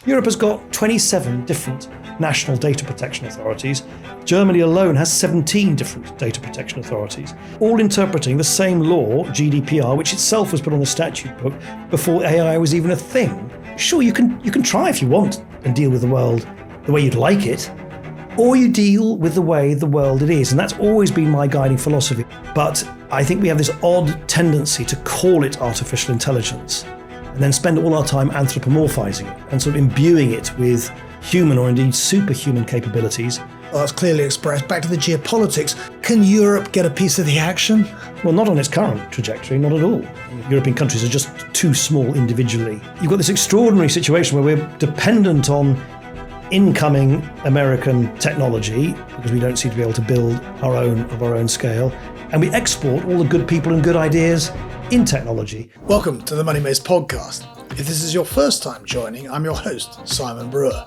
Europe has got 27 different national data protection authorities. Germany alone has 17 different data protection authorities, all interpreting the same law, GDPR, which itself was put on the statute book before AI was even a thing. Sure, you can try if you want and deal with the world the way you'd like it, or you deal with the way the world it is. And that's always been my guiding philosophy. But I think we have this odd tendency to call it artificial intelligence and then spend all our time anthropomorphizing it and sort of imbuing it with human or indeed superhuman capabilities. Well, that's clearly expressed. Back to the geopolitics. Can Europe get a piece of the action? Well, not on its current trajectory, not at all. European countries are just too small individually. You've got this extraordinary situation where we're dependent on incoming American technology because we don't seem to be able to build our own scale, and we export all the good people and good ideas in technology. Welcome to the Money Maze podcast. If this is your first time joining, I'm your host, Simon Brewer.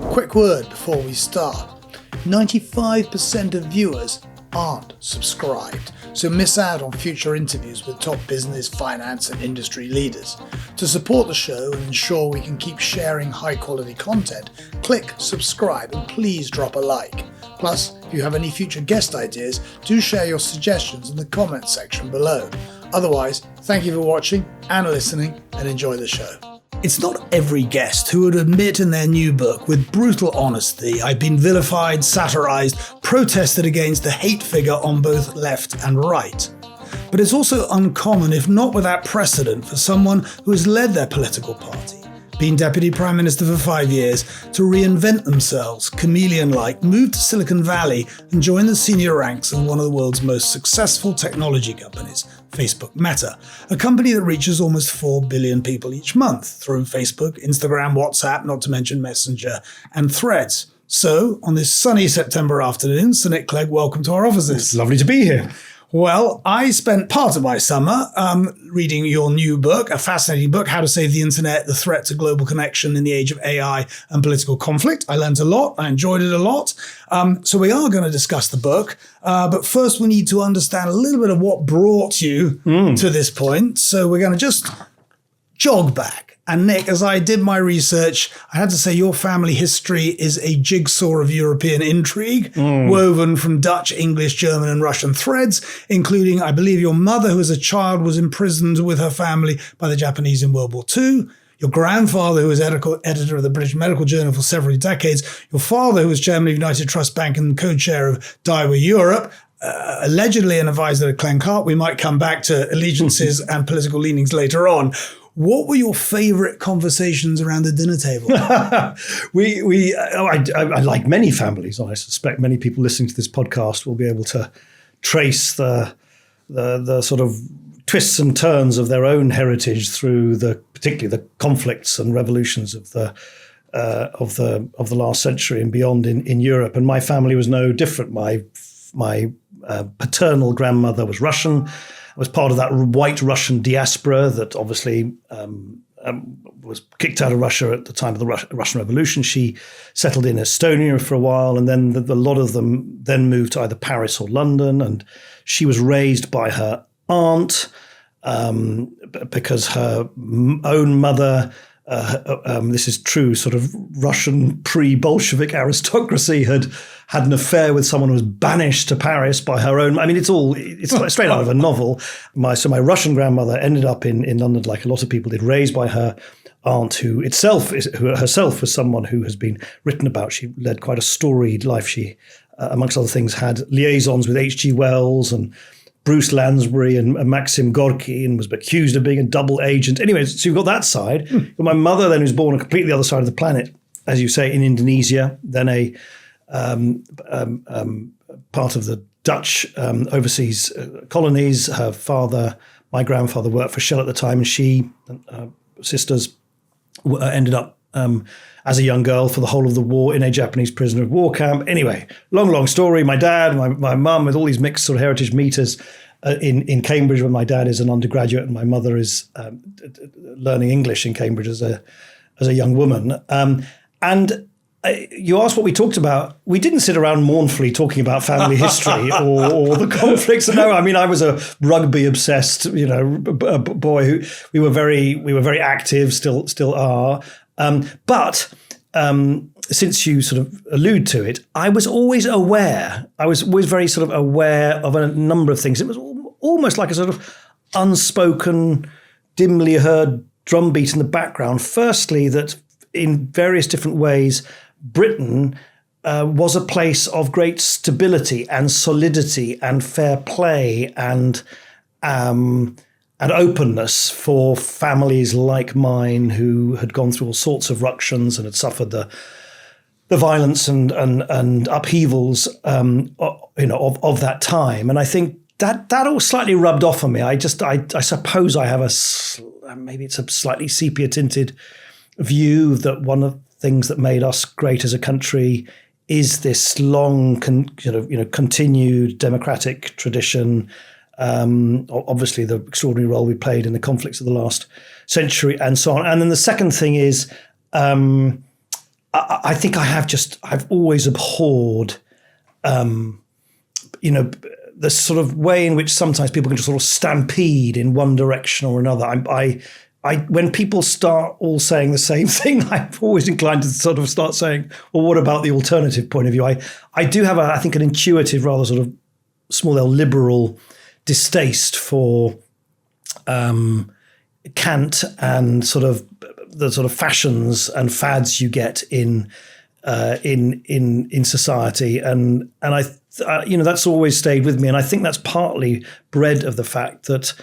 Quick word before we start. 95% of viewers aren't subscribed, so miss out on future interviews with top business, finance and industry leaders. To support the show and ensure we can keep sharing high quality content, click subscribe and please drop a like. Plus, if you have any future guest ideas, do share your suggestions in the comments section below. Otherwise, thank you for watching and listening and enjoy the show. It's not every guest who would admit in their new book with brutal honesty, I've been vilified, satirized, protested against, the hate figure on both left and right. But it's also uncommon, if not without precedent, for someone who has led their political party, been Deputy Prime Minister for 5 years, to reinvent themselves, chameleon-like, move to Silicon Valley and join the senior ranks of one of the world's most successful technology companies, Facebook Meta, a company that reaches almost 4 billion people each month through Facebook, Instagram, WhatsApp, not to mention Messenger and Threads. So, on this sunny September afternoon, Sir Nick Clegg, welcome to our offices. It's lovely to be here. Well, I spent part of my summer reading your new book, a fascinating book, How to Save the Internet, The Threat to Global Connection in the Age of AI and Political Conflict. I learned a lot. I enjoyed it a lot. So we are going to discuss the book. But first, we need to understand a little bit of what brought you to this point. So we're going to just jog back. And Nick, as I did my research, I had to say your family history is a jigsaw of European intrigue, woven from Dutch, English, German and Russian threads, including, I believe, your mother, who as a child was imprisoned with her family by the Japanese in World War II, your grandfather, who was editor of the British Medical Journal for several decades, your father, who was chairman of United Trust Bank and co-chair of Daiwa Europe, allegedly an advisor at Clegg. We might come back to allegiances and political leanings later on. What were your favourite conversations around the dinner table? I like many families, and I suspect many people listening to this podcast will be able to trace the sort of twists and turns of their own heritage through particularly the conflicts and revolutions of the last century and beyond in Europe. And my family was no different. My paternal grandmother was Russian. I was part of that white Russian diaspora that obviously was kicked out of Russia at the time of the Russian Revolution. She settled in Estonia for a while, and then a lot of them then moved to either Paris or London. And she was raised by her aunt because her own mother, this is true, sort of Russian pre-Bolshevik aristocracy had an affair with someone who was banished to Paris by her own. I mean, it's straight out of a novel. My Russian grandmother ended up in London, like a lot of people did, raised by her aunt, who herself was someone who has been written about. She led quite a storied life. She, amongst other things, had liaisons with H.G. Wells and Bruce Lansbury and Maxim Gorky, and was accused of being a double agent. Anyway, so you've got that side. You've got my mother then, who's born on completely the other side of the planet, as you say, in Indonesia, then a part of the Dutch overseas colonies. Her father, my grandfather, worked for Shell at the time, and she and her sisters ended up as a young girl for the whole of the war in a Japanese prisoner of war camp. Anyway, long story. My dad, my mum, with all these mixed sort of heritage meters in Cambridge, when my dad is an undergraduate and my mother is learning English in Cambridge as a young woman. You asked what we talked about. We didn't sit around mournfully talking about family history or the conflicts. No, I mean, I was a rugby obsessed, boy who we were very active, still are. But since you sort of allude to it, I was always aware. I was always very sort of aware of a number of things. It was almost like a sort of unspoken, dimly heard drumbeat in the background. Firstly, that in various different ways, Britain was a place of great stability and solidity and fair play and openness for families like mine who had gone through all sorts of ructions and had suffered the violence and upheavals, of that time. And I think that all slightly rubbed off on me. I suppose I have maybe it's a slightly sepia tinted view that one of the things that made us great as a country is this long, continued democratic tradition. Obviously, the extraordinary role we played in the conflicts of the last century, and so on. And then the second thing is, I think I've always abhorred, the sort of way in which sometimes people can just sort of stampede in one direction or another. When people start all saying the same thing, I'm always inclined to sort of start saying, well, what about the alternative point of view? I do have, I think, an intuitive, rather sort of small L liberal distaste for cant and sort of the sort of fashions and fads you get in society, and that's always stayed with me, and I think that's partly bred of the fact that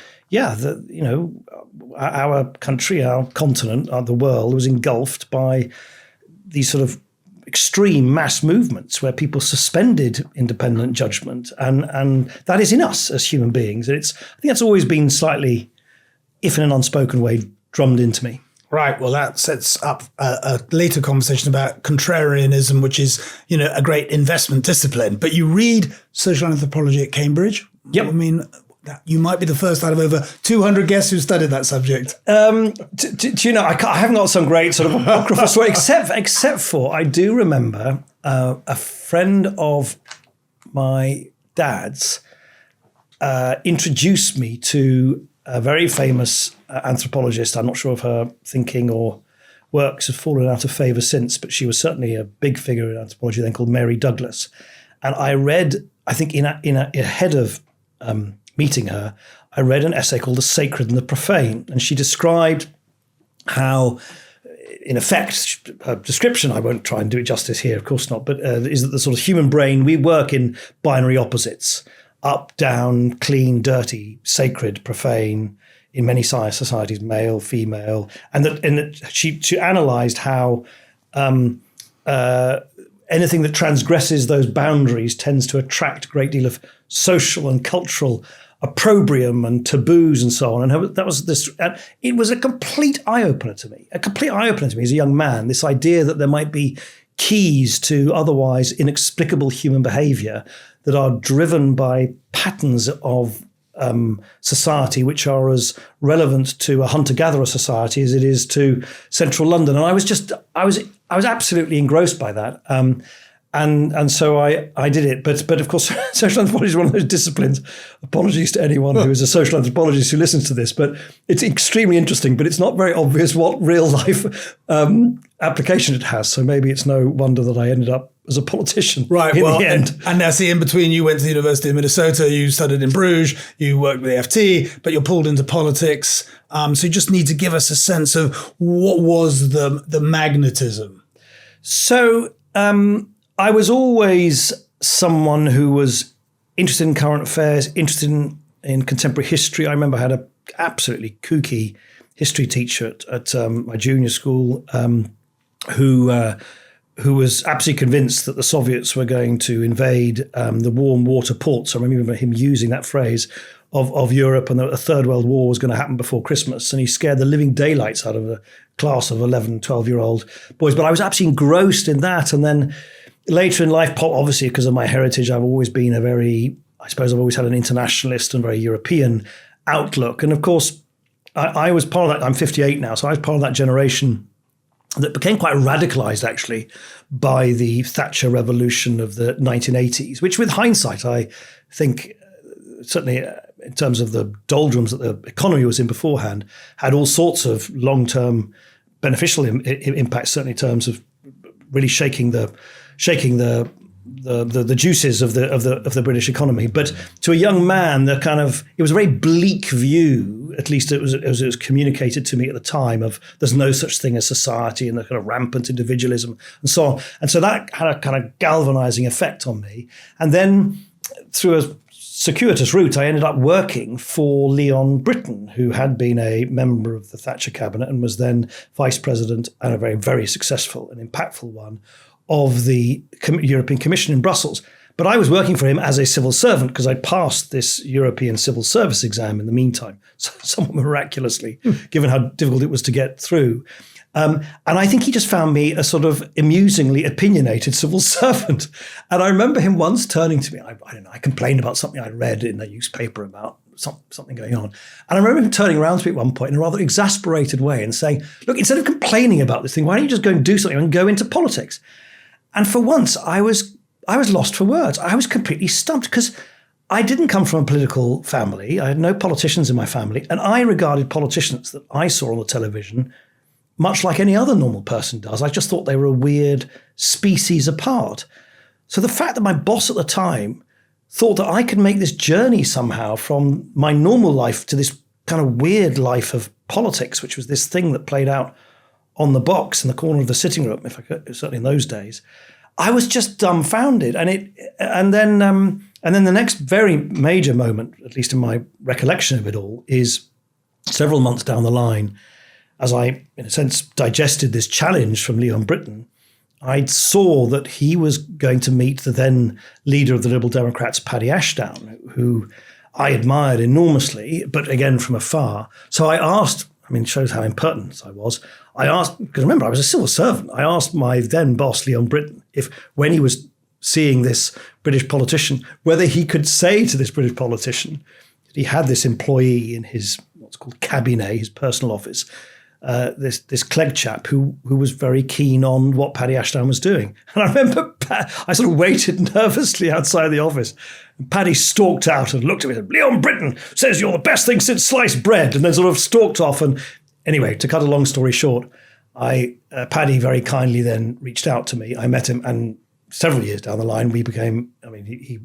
our country, our continent, the world was engulfed by these sort of extreme mass movements where people suspended independent judgment, and that is in us as human beings. And I think that's always been slightly, if in an unspoken way, drummed into me. Right. Well, that sets up a later conversation about contrarianism, which is, a great investment discipline. But you read social anthropology at Cambridge. Yep. I mean, you might be the first out of over 200 guests who studied that subject. Do you know, I haven't got some great sort of apocryphal story, except for I do remember a friend of my dad's introduced me to a very famous anthropologist. I'm not sure if her thinking or works have fallen out of favour since, but she was certainly a big figure in anthropology then, called Mary Douglas. And I read, I think ahead of meeting her, I read an essay called The Sacred and the Profane. And she described how, in effect, her description, I won't try and do it justice here, of course not, but is that the sort of human brain, we work in binary opposites: up, down, clean, dirty, sacred, profane, in many societies, male, female. And she analysed how anything that transgresses those boundaries tends to attract a great deal of social and cultural opprobrium and taboos and so on. And that was this. It was a complete eye-opener to me. A complete eye-opener to me as a young man. This idea that there might be keys to otherwise inexplicable human behaviour that are driven by patterns of society which are as relevant to a hunter-gatherer society as it is to central London. And I was absolutely engrossed by that. And so I did it. But of course, social anthropology is one of those disciplines. Apologies to anyone who is a social anthropologist who listens to this, but it's extremely interesting, but it's not very obvious what real life application it has. So maybe it's no wonder that I ended up as a politician in the end. And now see, in between, you went to the University of Minnesota, you studied in Bruges, you worked with the FT, but you're pulled into politics. So you just need to give us a sense of what was the magnetism. So I was always someone who was interested in current affairs, interested in contemporary history. I remember I had an absolutely kooky history teacher at my junior school who was absolutely convinced that the Soviets were going to invade the warm water ports. I remember him using that phrase of Europe, and that a third world war was going to happen before Christmas. And he scared the living daylights out of a class of 11, 12-year-old boys. But I was absolutely engrossed in that. And then later in life, obviously because of my heritage, I've always been I've always had an internationalist and very European outlook. And of course, I was part of that. I'm 58 now, so I was part of that generation that became quite radicalized, actually, by the Thatcher revolution of the 1980s, which with hindsight, I think, certainly in terms of the doldrums that the economy was in beforehand, had all sorts of long-term beneficial impact, certainly in terms of really shaking the juices of the British economy. But to a young man, it was a very bleak view, at least as it was communicated to me at the time, of there's no such thing as society and the kind of rampant individualism and so on. And so that had a kind of galvanizing effect on me. And then through a circuitous route, I ended up working for Leon Brittan, who had been a member of the Thatcher cabinet and was then vice president, and a very, very successful and impactful one, of the European Commission in Brussels. But I was working for him as a civil servant because I passed this European civil service exam in the meantime, somewhat miraculously, given how difficult it was to get through. And I think he just found me a sort of amusingly opinionated civil servant. And I remember him once turning to me, I don't know, I complained about something I'd read in a newspaper about something going on. And I remember him turning around to me at one point in a rather exasperated way and saying, look, instead of complaining about this thing, why don't you just go and do something and go into politics? And for once, I was lost for words. I was completely stumped because I didn't come from a political family. I had no politicians in my family. And I regarded politicians that I saw on the television much like any other normal person does. I just thought they were a weird species apart. So the fact that my boss at the time thought that I could make this journey somehow from my normal life to this kind of weird life of politics, which was this thing that played out on the box in the corner of the sitting room, if I could, certainly in those days, I was just dumbfounded. And then the next very major moment, at least in my recollection of it all, is several months down the line, as I, in a sense, digested this challenge from Leon Brittan, I saw that he was going to meet the then leader of the Liberal Democrats, Paddy Ashdown, who I admired enormously, but again from afar. So I asked, it shows how impertinent I was. I asked, because remember, I was a civil servant. I asked my then boss, Leon Brittan, if when he was seeing this British politician, whether he could say to this British politician that he had this employee in his what's called cabinet, his personal office, this Clegg chap who was very keen on what Paddy Ashdown was doing. And I remember I sort of waited nervously outside the office. And Paddy stalked out and looked at me and said, Leon Brittan says you're the best thing since sliced bread, and then sort of stalked off. And anyway, to cut a long story short, Paddy very kindly then reached out to me. I met him, and several years down the line, we became, he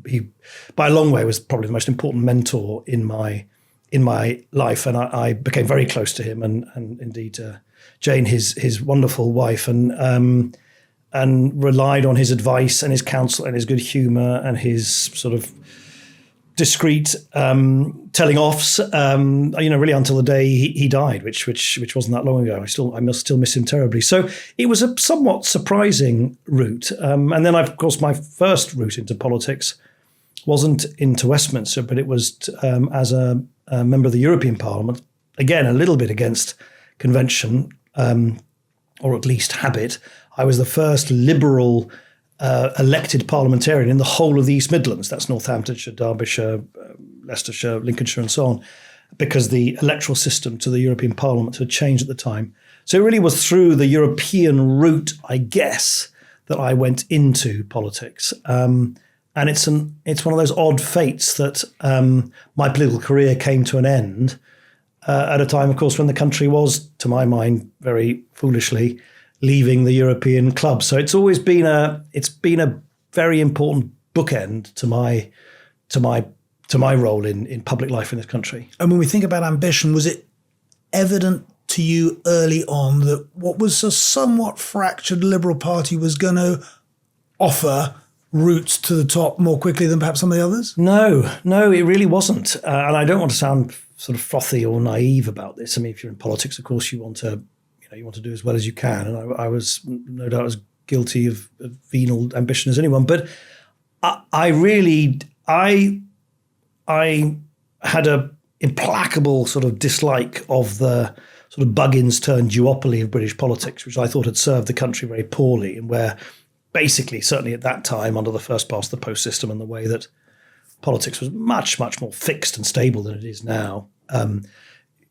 by a long way was probably the most important mentor in my life, and I became very close to him, and indeed Jane, his wonderful wife, and relied on his advice and his counsel and his good humour and his sort of discreet telling offs, really until the day he died, which wasn't that long ago. I must still miss him terribly. So it was a somewhat surprising route, and then of course my first route into politics wasn't into Westminster, but it was as a member of the European Parliament, again, a little bit against convention, or at least habit. I was the first Liberal elected parliamentarian in the whole of the East Midlands. That's Northamptonshire, Derbyshire, Leicestershire, Lincolnshire, and so on, because the electoral system to the European Parliament had changed at the time. So it really was through the European route, I guess, that I went into politics. And it's one of those odd fates that my political career came to an end at a time, of course, when the country was, to my mind, very foolishly leaving the European club. So it's always been a very important bookend to my role in public life in this country. And when we think about ambition, was it evident to you early on that what was a somewhat fractured Liberal Party was going to offer routes to the top more quickly than perhaps some of the others? No, it really wasn't. And I don't want to sound sort of frothy or naive about this. If you're in politics, of course, you want to do as well as you can. And I was no doubt as guilty of venal ambition as anyone. But I had a implacable sort of dislike of the sort of Buggins turned duopoly of British politics, which I thought had served the country very poorly, and where basically, certainly at that time, under the first past the post system and the way that politics was much, much more fixed and stable than it is now,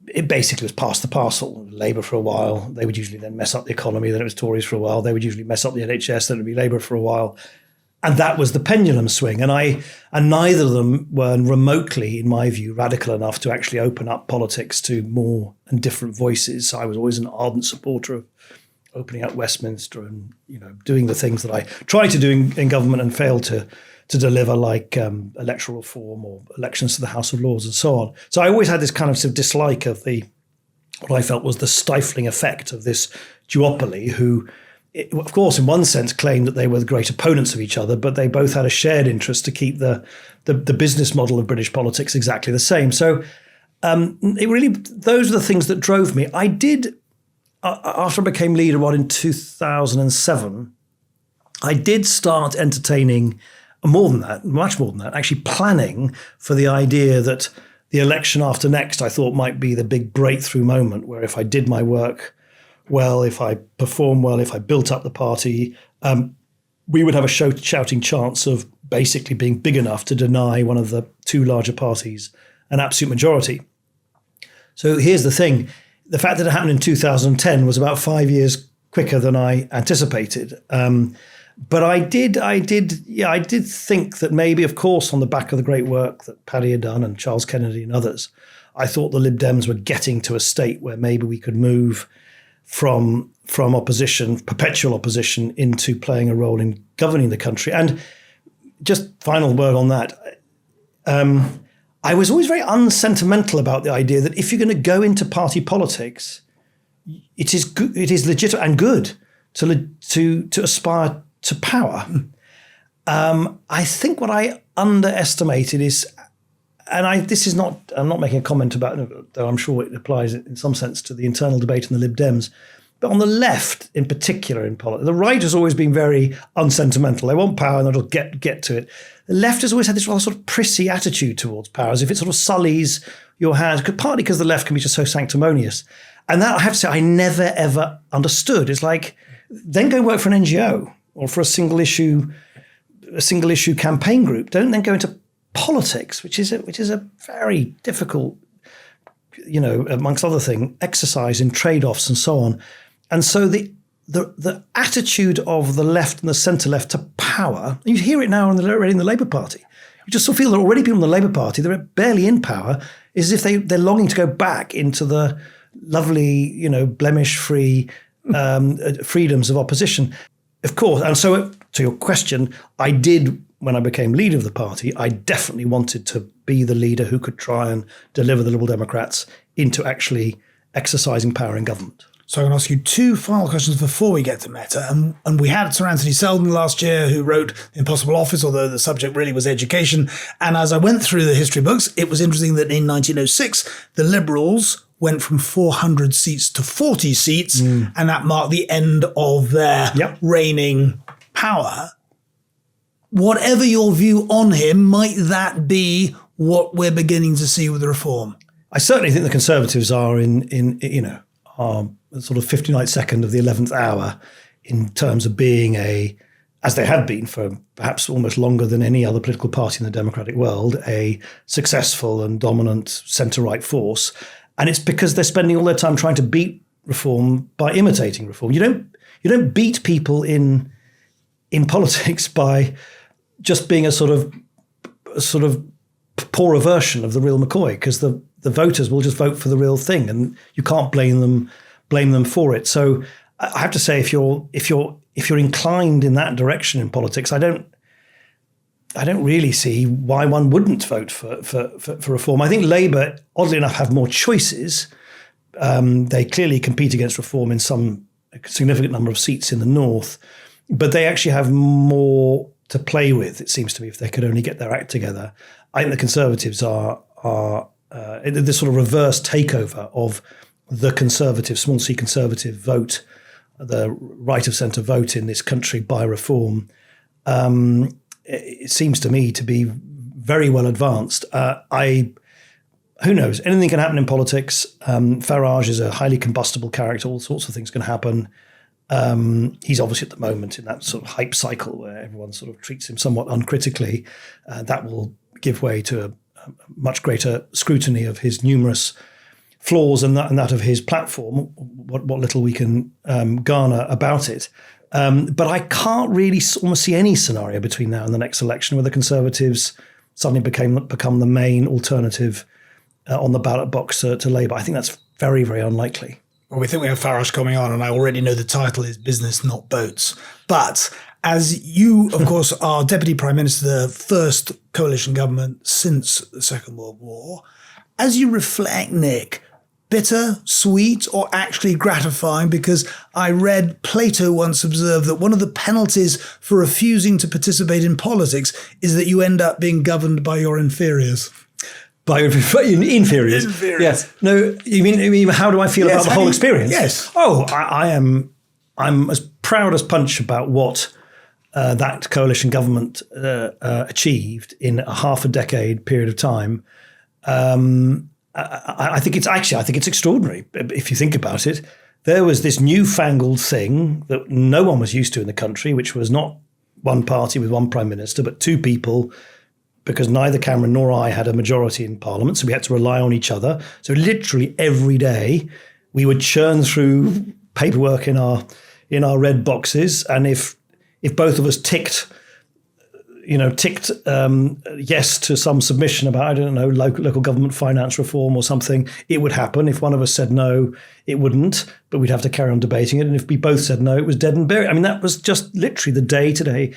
it basically was pass the parcel. Labour for a while, they would usually then mess up the economy, then it was Tories for a while, they would usually mess up the NHS, then it would be Labour for a while. And that was the pendulum swing. And neither of them were remotely, in my view, radical enough to actually open up politics to more and different voices. So I was always an ardent supporter of opening up Westminster and, doing the things that I tried to do in government and failed to deliver, like electoral reform or elections to the House of Lords and so on. So I always had this kind of, dislike of what I felt was the stifling effect of this duopoly who, of course, in one sense, claimed that they were the great opponents of each other, but they both had a shared interest to keep the business model of British politics exactly the same. So those are the things that drove me. I did, after I became leader in 2007, I did start entertaining much more than that, actually planning for the idea that the election after next I thought might be the big breakthrough moment where if I did my work well, if I performed well, if I built up the party, we would have a shouting chance of basically being big enough to deny one of the two larger parties an absolute majority. So here's the thing. The fact that it happened in 2010 was about 5 years quicker than I anticipated. But I did think that maybe, of course, on the back of the great work that Paddy had done and Charles Kennedy and others, I thought the Lib Dems were getting to a state where maybe we could move from opposition, perpetual opposition, into playing a role in governing the country. And just final word on that. I was always very unsentimental about the idea that if you're going to go into party politics, it is legitimate and good to aspire to power. I think what I underestimated is, and I'm not making a comment about it, though I'm sure it applies in some sense to the internal debate in the Lib Dems, but on the left in particular in politics, the right has always been very unsentimental. They want power and they'll get to it. The left has always had this rather sort of prissy attitude towards power, as if it sort of sullies your hands, partly because the left can be just so sanctimonious. And that, I have to say, I never, ever understood. It's like, then go work for an NGO or for a single issue campaign group. Don't then go into politics, which is a very difficult, amongst other things, exercise in trade-offs and so on. And so the attitude of the left and the centre left to power, you hear it now already in the Labour Party. You just sort of feel that already people in the Labour Party, they're barely in power, is as if they're longing to go back into the lovely, blemish-free freedoms of opposition. Of course, and so to your question, I did, when I became leader of the party, I definitely wanted to be the leader who could try and deliver the Liberal Democrats into actually exercising power in government. So I'm going to ask you two final questions before we get to Meta. And we had Sir Anthony Selden last year who wrote The Impossible Office, although the subject really was education. And as I went through the history books, it was interesting that in 1906, the Liberals went from 400 seats to 40 seats, and that marked the end of their reigning power. Whatever your view on him, might that be what we're beginning to see with the reform? I certainly think the Conservatives are are sort of 59th second of the 11th hour in terms of being as they had been for perhaps almost longer than any other political party in the democratic world, a successful and dominant centre-right force. And it's because they're spending all their time trying to beat reform by imitating reform. You don't beat people in politics by just being a sort of poorer version of the real McCoy, because the voters will just vote for the real thing, and you can't blame them for it. So I have to say, if you're inclined in that direction in politics, I don't really see why one wouldn't vote for reform. I think Labour, oddly enough, have more choices. They clearly compete against reform in some significant number of seats in the north, but they actually have more to play with, it seems to me, if they could only get their act together. I think the Conservatives are this sort of reverse takeover of the conservative, small c conservative vote, the right of centre vote in this country by reform. It seems to me to be very well advanced. Who knows? Anything can happen in politics. Farage is a highly combustible character. All sorts of things can happen. He's obviously at the moment in that sort of hype cycle where everyone sort of treats him somewhat uncritically. That will give way to a much greater scrutiny of his numerous flaws and that of his platform, what little we can garner about it. But I can't really almost see any scenario between now and the next election where the Conservatives suddenly become the main alternative on the ballot box to Labour. I think that's very, very unlikely. Well, we think we have Farage coming on, and I already know the title is Business, Not Boats. But as you, of course, are Deputy Prime Minister, the first coalition government since the Second World War, as you reflect, Nick, bitter, sweet, or actually gratifying? Because I read Plato once observed that one of the penalties for refusing to participate in politics is that you end up being governed by your inferiors. By inferiors? Inferiors. Yes. No, you mean how do I feel about the whole experience? Yes. Oh, I'm as proud as punch about what that coalition government achieved in a half a decade period of time. I think it's extraordinary. If you think about it, there was this newfangled thing that no one was used to in the country, which was not one party with one prime minister, but two people, because neither Cameron nor I had a majority in Parliament, so we had to rely on each other. So literally every day we would churn through paperwork in our red boxes, and if both of us ticked yes to some submission about, I don't know, local government finance reform or something, it would happen. If one of us said no, it wouldn't, but we'd have to carry on debating it. And if we both said no, it was dead and buried. I mean, that was just literally the day-to-day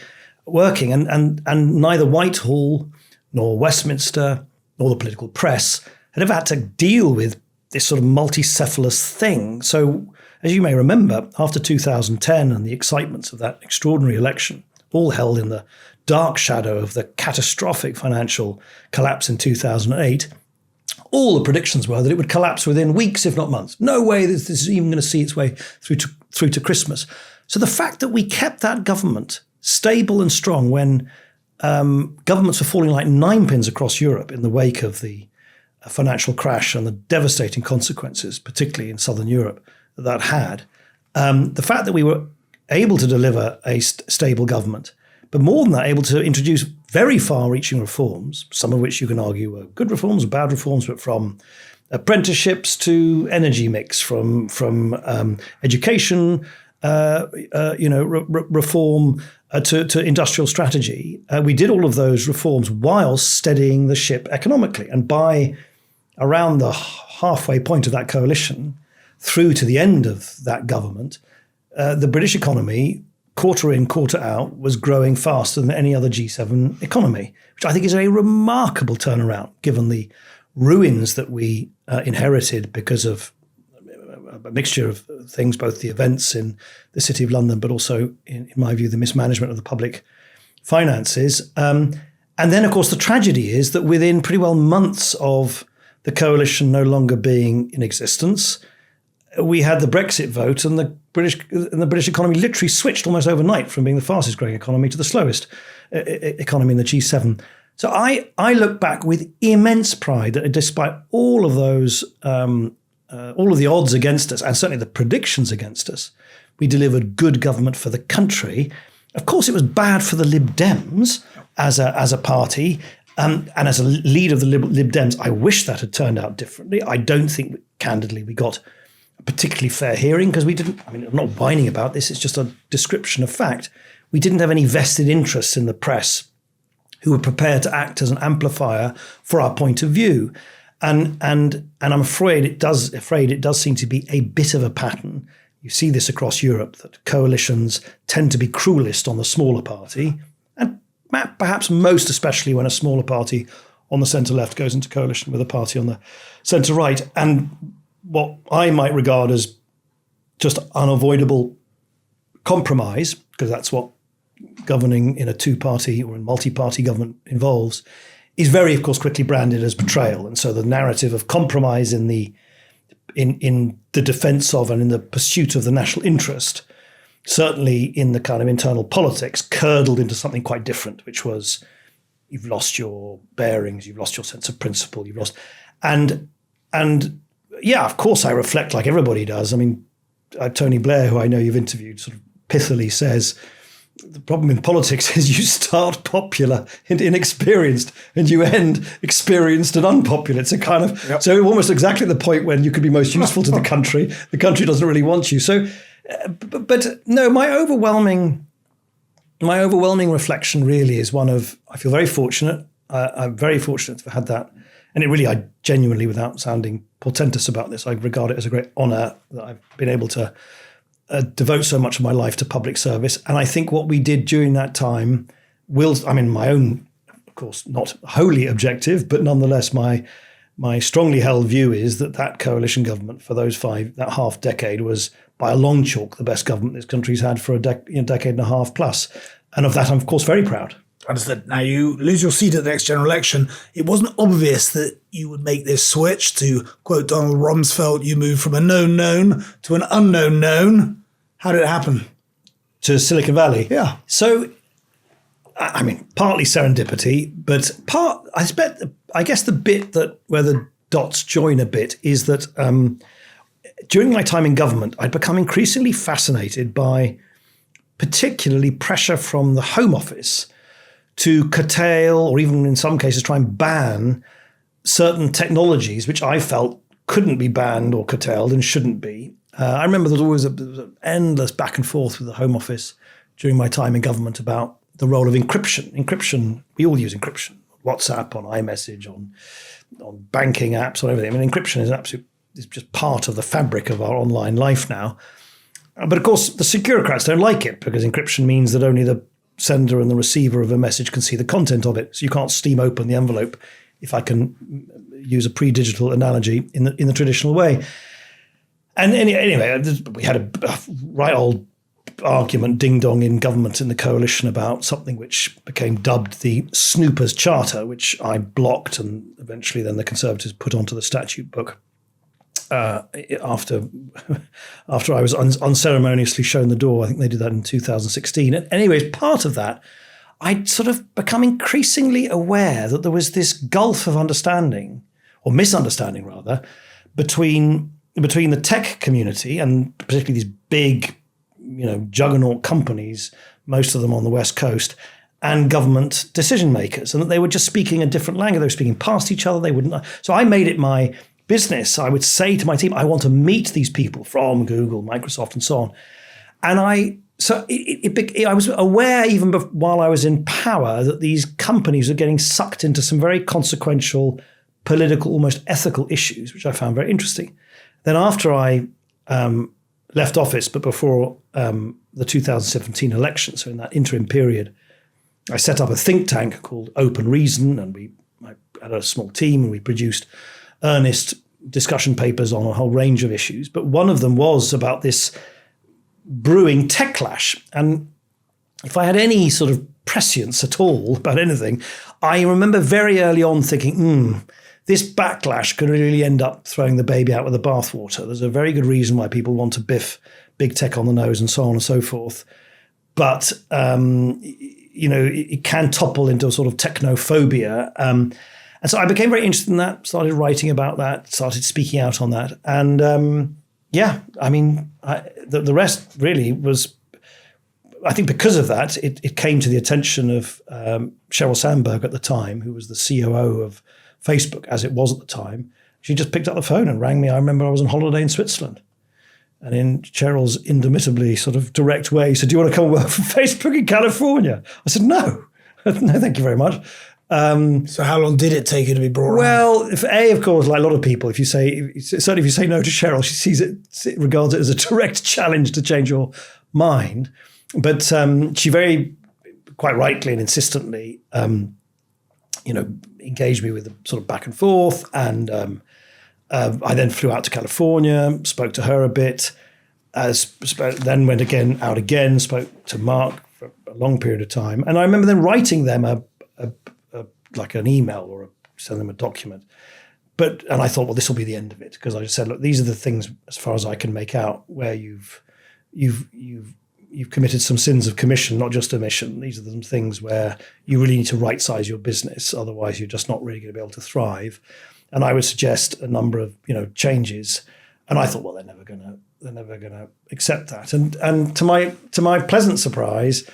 working. And neither Whitehall nor Westminster nor the political press had ever had to deal with this sort of multicephalous thing. So, as you may remember, after 2010 and the excitements of that extraordinary election, all held in the dark shadow of the catastrophic financial collapse in 2008, all the predictions were that it would collapse within weeks, if not months. No way this is even going to see its way through to Christmas. So the fact that we kept that government stable and strong when governments were falling like ninepins across Europe in the wake of the financial crash and the devastating consequences, particularly in southern Europe, that had, the fact that we were able to deliver a stable government, but more than that, able to introduce very far-reaching reforms, some of which you can argue were good reforms or bad reforms, but from apprenticeships to energy mix, from education, reform to industrial strategy. We did all of those reforms while steadying the ship economically. And by around the halfway point of that coalition, through to the end of that government, the British economy, quarter in, quarter out, was growing faster than any other G7 economy, which I think is a remarkable turnaround, given the ruins that we inherited because of a mixture of things, both the events in the City of London, but also, in my view, the mismanagement of the public finances. And then, of course, the tragedy is that within pretty well months of the coalition no longer being in existence, we had the Brexit vote, and the British economy literally switched almost overnight from being the fastest growing economy to the slowest economy in the G7. So I look back with immense pride that despite all of those, all of the odds against us, and certainly the predictions against us, we delivered good government for the country. Of course, it was bad for the Lib Dems as a party. And as a leader of the Lib Dems, I wish that had turned out differently. I don't think, candidly, we got a particularly fair hearing because we didn't, I mean, I'm not whining about this, it's just a description of fact. We didn't have any vested interests in the press who were prepared to act as an amplifier for our point of view. And I'm afraid it does seem to be a bit of a pattern. You see this across Europe, that coalitions tend to be cruelest on the smaller party, and perhaps most especially when a smaller party on the centre-left goes into coalition with a party on the centre-right. And what I might regard as just unavoidable compromise, because that's what governing in a two-party or a multi-party government involves, is very, of course, quickly branded as betrayal. And so the narrative of compromise in the defence of and in the pursuit of the national interest, certainly in the kind of internal politics, curdled into something quite different, which was you've lost your bearings, you've lost your sense of principle, you've lost... And yeah, of course I reflect like everybody does. I mean, Tony Blair, who I know you've interviewed, sort of pithily says, the problem in politics is you start popular and inexperienced and you end experienced and unpopular. It's a kind of, So almost exactly the point when you could be most useful to the country doesn't really want you. So But no, my overwhelming reflection really is one of, I feel very fortunate. I'm very fortunate to have had that. And it really, I genuinely, without sounding portentous about this, I regard it as a great honor that I've been able to devote so much of my life to public service. And I think what we did during that time my own, of course, not wholly objective, but nonetheless, my strongly held view is that coalition government for that half decade was by a long chalk the best government this country's had for a decade and a half plus. And of that, I'm, of course, very proud. Understood. Now, you lose your seat at the next general election. It wasn't obvious that you would make this switch. To quote Donald Rumsfeld, you moved from a known to an unknown known. How did it happen? To Silicon Valley? Yeah. So, I mean, partly serendipity, but I guess the bit where the dots join a bit is that during my time in government, I'd become increasingly fascinated by particularly pressure from the Home Office to curtail, or even in some cases try and ban, certain technologies which I felt couldn't be banned or curtailed and shouldn't be. I remember there was always an endless back and forth with the Home Office during my time in government about the role of encryption. Encryption, we all use encryption. WhatsApp, on iMessage, on banking apps, on everything. I mean, encryption is just part of the fabric of our online life now. But of course, the securocrats don't like it because encryption means that only the sender and the receiver of a message can see the content of it. So you can't steam open the envelope, if I can use a pre-digital analogy, in the traditional way. And anyway, we had a right old argument, ding-dong, in government in the coalition about something which became dubbed the Snoopers Charter, which I blocked and eventually then the Conservatives put onto the statute book after I was unceremoniously shown the door. I think they did that in 2016. And anyways, part of that, I'd sort of become increasingly aware that there was this gulf of understanding, or misunderstanding rather, between the tech community and particularly these big, juggernaut companies, most of them on the West Coast, and government decision makers, and that they were just speaking a different language. They were speaking past each other. They wouldn't. So I made it my business. I would say to my team, I want to meet these people from Google, Microsoft, and so on. And I was aware even while I was in power that these companies were getting sucked into some very consequential political, almost ethical issues, which I found very interesting. Then after I left office, but before the 2017 election, so in that interim period, I set up a think tank called Open Reason, and I had a small team, and we produced earnest discussion papers on a whole range of issues. But one of them was about this brewing Techlash. And if I had any sort of prescience at all about anything, I remember very early on thinking, this backlash could really end up throwing the baby out with the bathwater. There's a very good reason why people want to biff big tech on the nose and so on and so forth. But, it can topple into a sort of technophobia. And so I became very interested in that, started writing about that, started speaking out on that. And the rest really was, I think because of that, it came to the attention of Sheryl Sandberg at the time, who was the COO of Facebook, as it was at the time. She just picked up the phone and rang me. I remember I was on holiday in Switzerland. And in Cheryl's indomitably sort of direct way, he said, "Do you want to come work for Facebook in California?" I said, "No, no, thank you very much." So how long did it take you to be brought around? Well, of course, like a lot of people, certainly if you say no to Sheryl, she regards it as a direct challenge to change your mind. But she very, quite rightly and insistently, engaged me with a sort of back and forth. And I then flew out to California, spoke to her a bit, then went out again, spoke to Mark for a long period of time. And I remember then writing them like an email or send them a document. And I thought, well, this will be the end of it, because I just said, look, these are the things, as far as I can make out, where you've committed some sins of commission, not just omission. These are some things where you really need to right-size your business. Otherwise, you're just not really going to be able to thrive. And I would suggest a number of changes. And I thought, well, they're never going to accept that. And to my pleasant surprise,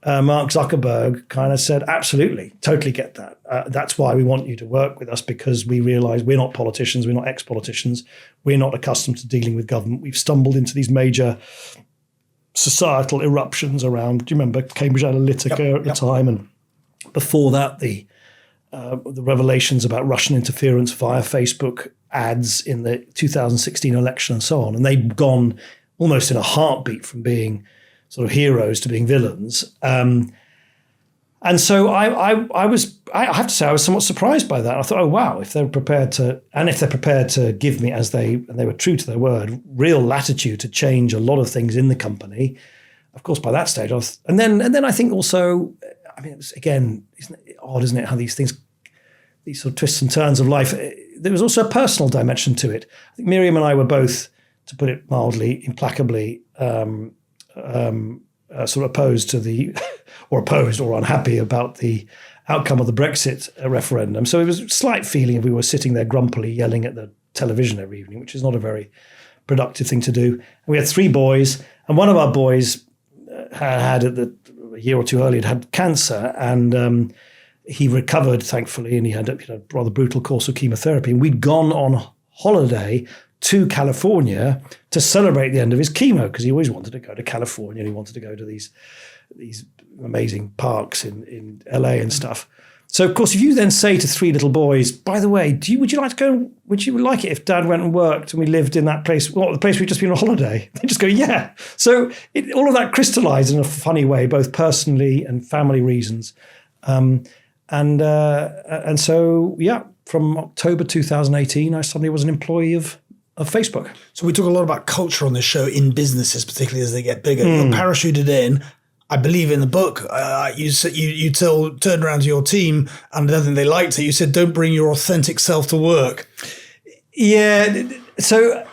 Mark Zuckerberg kind of said, absolutely, totally get that. That's why we want you to work with us, because we realize we're not politicians, we're not ex-politicians, we're not accustomed to dealing with government. We've stumbled into these major societal eruptions around. Do you remember Cambridge Analytica at the time? And before that, the revelations about Russian interference via Facebook ads in the 2016 election and so on. And they'd gone almost in a heartbeat from being sort of heroes to being villains. And so I have to say, I was somewhat surprised by that. I thought, oh, wow, if they're prepared to give me, and they were true to their word, real latitude to change a lot of things in the company. Of course, by that stage, and then I think also, I mean, isn't it odd, isn't it, how these things, these sort of twists and turns of life, there was also a personal dimension to it. I think Miriam and I were both, to put it mildly, implacably sort of opposed to the, or unhappy about the outcome of the Brexit referendum. So it was a slight feeling of we were sitting there grumpily yelling at the television every evening, which is not a very productive thing to do. And we had 3 boys, and one of our boys had a year or two earlier had cancer, and he recovered, thankfully, and he had a rather brutal course of chemotherapy. And we'd gone on holiday to California to celebrate the end of his chemo, because he always wanted to go to California and he wanted to go to these amazing parks in LA and stuff. So, of course, if you then say to 3 little boys, by the way, would you like it if Dad went and worked and we lived in that place, the place we've just been on holiday? They just go, yeah. So all of that crystallized in a funny way, both personally and family reasons. And so, yeah, from October 2018, I suddenly was an employee of Facebook. So we talk a lot about culture on this show in businesses, particularly as they get bigger. You're parachuted in. I believe in the book, you turned around to your team, and I don't think they liked it. You said, don't bring your authentic self to work. Yeah. So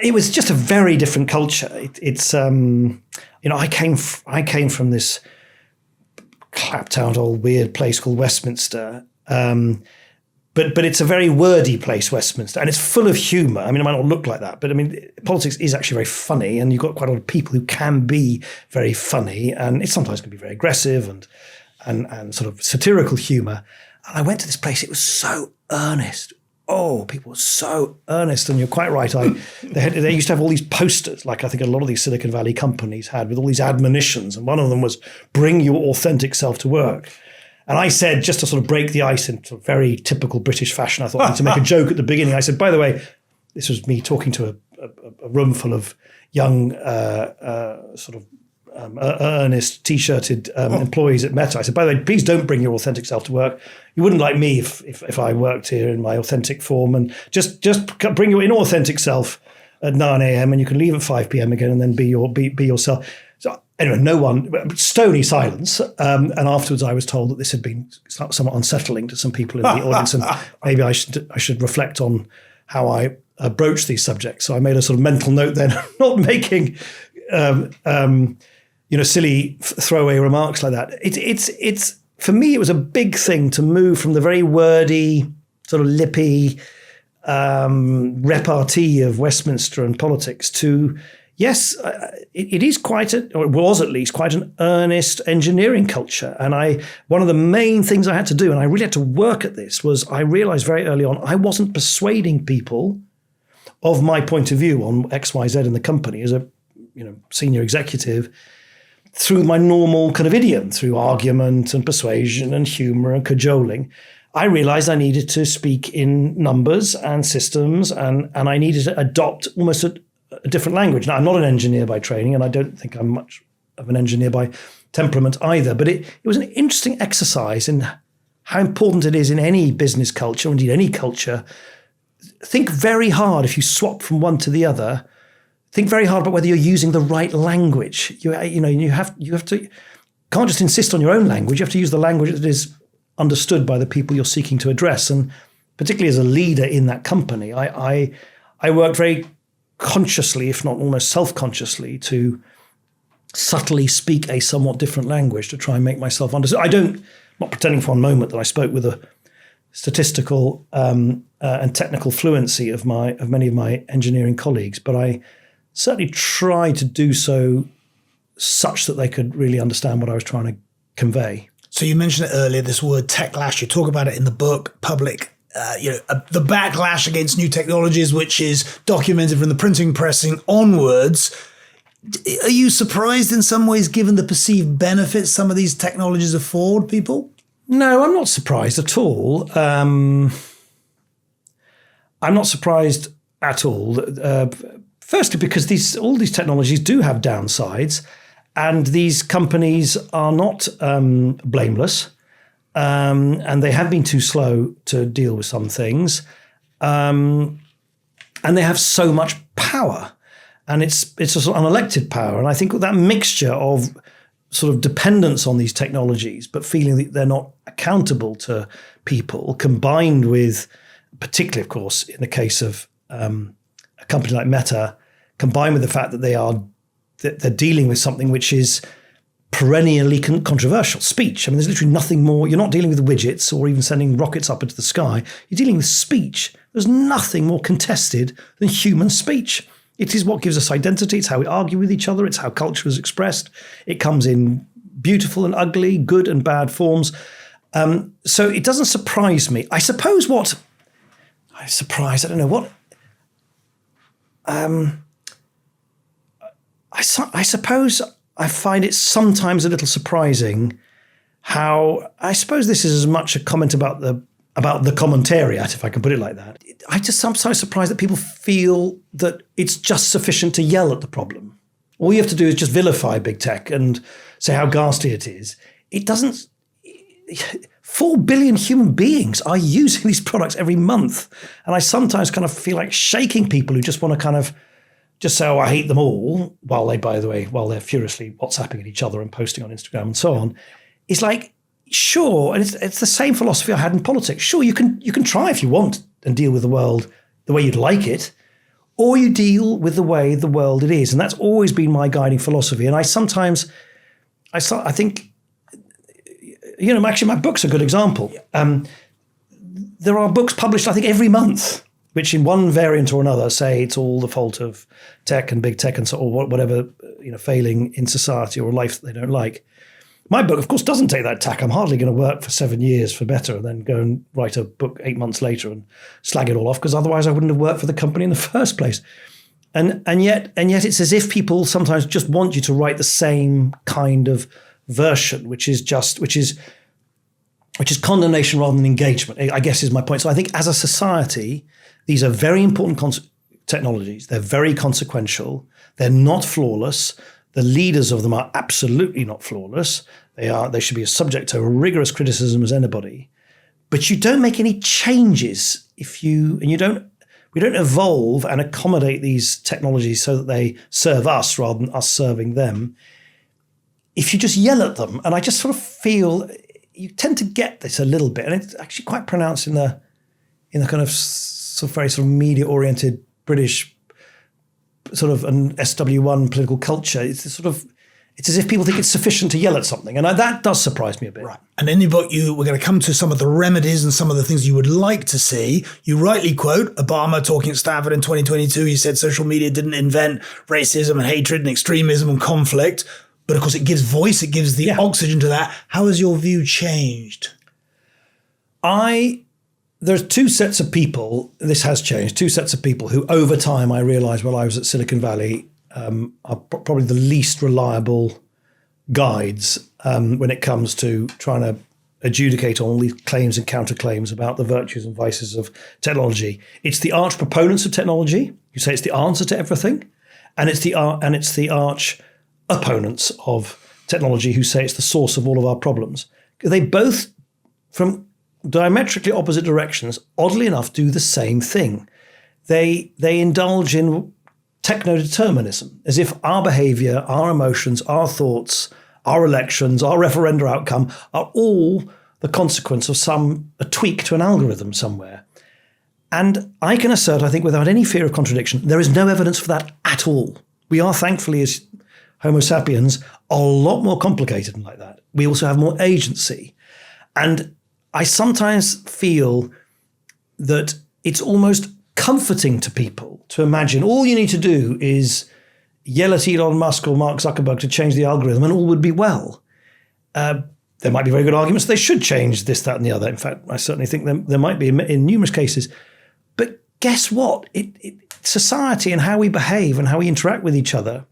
it was just a very different culture. It's I came from this clapped out old weird place called Westminster. But it's a very wordy place, Westminster, and it's full of humour. I mean, it might not look like that, but I mean, politics is actually very funny, and you've got quite a lot of people who can be very funny, and it sometimes can be very aggressive and sort of satirical humour. And I went to this place; it was so earnest. Oh, people were so earnest, and you're quite right. They used to have all these posters, like I think a lot of these Silicon Valley companies had, with all these admonitions, and one of them was "Bring your authentic self to work." And I said, just to sort of break the ice in sort of very typical British fashion, I thought I need to make a joke at the beginning. I said, by the way, this was me talking to a room full of young, earnest, T-shirted employees at Meta. I said, by the way, please don't bring your authentic self to work. You wouldn't like me if I worked here in my authentic form. And just bring your inauthentic self at 9 a.m. and you can leave at 5 p.m. again and then be yourself. So anyway, stony silence. And afterwards I was told that this had been somewhat unsettling to some people in the audience, and maybe I should reflect on how I broach these subjects. So I made a sort of mental note then, not making silly throwaway remarks like that. It's for me, it was a big thing to move from the very wordy, sort of lippy repartee of Westminster and politics to, yes, it is or it was at least quite an earnest engineering culture. And one of the main things I had to do, and I really had to work at this, was I realized very early on, I wasn't persuading people of my point of view on X, Y, Z in the company as a senior executive through my normal kind of idiom, through argument and persuasion and humor and cajoling. I realized I needed to speak in numbers and systems, and I needed to adopt almost a different language. Now, I'm not an engineer by training, and I don't think I'm much of an engineer by temperament either, but it was an interesting exercise in how important it is in any business culture, or indeed any culture. Think very hard if you swap from one to the other. Think very hard about whether you're using the right language. You have to, can't just insist on your own language. You have to use the language that is understood by the people you're seeking to address. And particularly as a leader in that company, I worked very consciously, if not almost self-consciously, to subtly speak a somewhat different language to try and make myself understood. I'm not pretending for one moment that I spoke with a statistical and technical fluency of many of my engineering colleagues, but I certainly tried to do so such that they could really understand what I was trying to convey. So you mentioned it earlier, this word Techlash. You talk about it in the book, public. The backlash against new technologies, which is documented from the printing pressing onwards. Are you surprised in some ways, given the perceived benefits some of these technologies afford people? No, I'm not surprised at all. I'm not surprised at all. Firstly, because all these technologies do have downsides, and these companies are not blameless, and they have been too slow to deal with some things, and they have so much power, and it's a sort of unelected power. And I think that mixture of sort of dependence on these technologies, but feeling that they're not accountable to people, combined with, particularly, of course, in the case of a company like Meta, combined with the fact that they're dealing with something which is perennially controversial, speech. I mean, there's literally nothing more. You're not dealing with widgets or even sending rockets up into the sky. You're dealing with speech. There's nothing more contested than human speech. It is what gives us identity. It's how we argue with each other. It's how culture is expressed. It comes in beautiful and ugly, good and bad forms. So it doesn't surprise me. I suppose I don't know what. I suppose I find it sometimes a little surprising how, I suppose this is as much a comment about the commentariat, if I can put it like that. I just sometimes surprised that people feel that it's just sufficient to yell at the problem. All you have to do is just vilify big tech and say how ghastly it is. It doesn't. 4 billion human beings are using these products every month. And I sometimes kind of feel like shaking people who just want to kind of just say, oh, I hate them all, while they're furiously WhatsApping at each other and posting on Instagram and so on. It's like, sure, and it's the same philosophy I had in politics. Sure, you can try if you want and deal with the world the way you'd like it, or you deal with the way the world it is. And that's always been my guiding philosophy. And I think, actually my book's a good example. There are books published, I think, every month, which in one variant or another say it's all the fault of tech and big tech and so, or whatever, failing in society or life that they don't like. My book, of course, doesn't take that tack. I'm hardly going to work for 7 years for better and then go and write a book 8 months later and slag it all off, because otherwise I wouldn't have worked for the company in the first place. And yet it's as if people sometimes just want you to write the same kind of version, which is condemnation rather than engagement, I guess is my point. So I think as a society, these are very important technologies. They're very consequential. They're not flawless. The leaders of them are absolutely not flawless. They should be as subject to rigorous criticism as anybody. But you don't make any changes we don't evolve and accommodate these technologies so that they serve us rather than us serving them, if you just yell at them. And I just sort of feel you tend to get this a little bit, and it's actually quite pronounced in the kind of very sort of media-oriented British sort of an SW1 political culture. It's as if people think it's sufficient to yell at something. And that does surprise me a bit. Right. And in your book, we're going to come to some of the remedies and some of the things you would like to see. You rightly quote Obama talking at Stanford in 2022. He said social media didn't invent racism and hatred and extremism and conflict. But of course, it gives voice, it gives the oxygen to that. How has your view changed? There's two sets of people, this has changed, two sets of people who over time I realized while I was at Silicon Valley are probably the least reliable guides when it comes to trying to adjudicate all these claims and counterclaims about the virtues and vices of technology. It's the arch proponents of technology who say it's the answer to everything, and it's the arch opponents of technology who say it's the source of all of our problems. They both, from diametrically opposite directions, oddly enough, do the same thing. They indulge in techno-determinism, as if our behavior, our emotions, our thoughts, our elections, our referenda outcome are all the consequence of a tweak to an algorithm somewhere. And I can assert, I think, without any fear of contradiction, there is no evidence for that at all. We are, thankfully, as Homo sapiens, a lot more complicated than like that. We also have more agency. And I sometimes feel that it's almost comforting to people to imagine all you need to do is yell at Elon Musk or Mark Zuckerberg to change the algorithm and all would be well. There might be very good arguments they should change this, that, and the other. In fact, I certainly think there might be in numerous cases. But guess what? Society and how we behave and how we interact with each other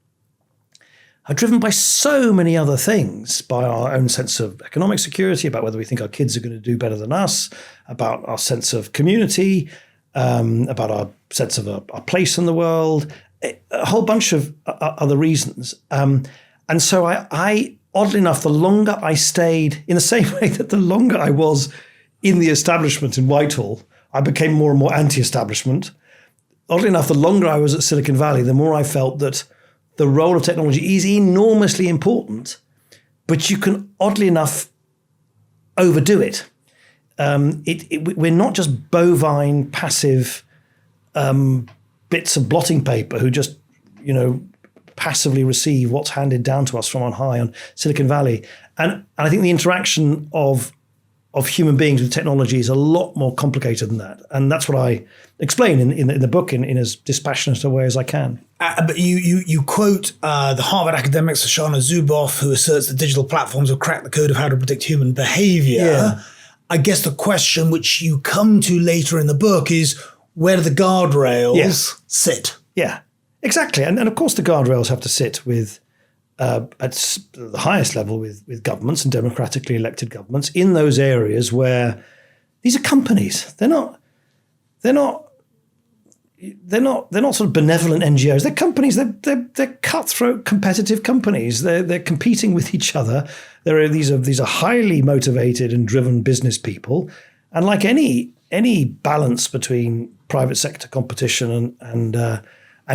are driven by so many other things, by our own sense of economic security, about whether we think our kids are going to do better than us, about our sense of community, about our sense of our place in the world, a whole bunch of other reasons. And so I, oddly enough, the longer I stayed, in the same way that the longer I was in the establishment in Whitehall, I became more and more anti-establishment. Oddly enough, the longer I was at Silicon Valley, the more I felt that the role of technology is enormously important, but you can, oddly enough, overdo it. We're not just bovine, passive bits of blotting paper who just, passively receive what's handed down to us from on high on Silicon Valley. And I think the interaction of human beings with technology is a lot more complicated than that. And that's what I explain in the book in as dispassionate a way as I can. But you quote the Harvard academic Shoshana Zuboff, who asserts that digital platforms have cracked the code of how to predict human behavior. Yeah. I guess the question which you come to later in the book is, where do the guardrails sit? Yeah, exactly. And of course the guardrails have to sit with at the highest level with governments and democratically elected governments in those areas where these are companies. They're not sort of benevolent NGOs. They're companies. They're cutthroat, competitive companies. They're competing with each other. These are highly motivated and driven business people. And like any balance between private sector competition and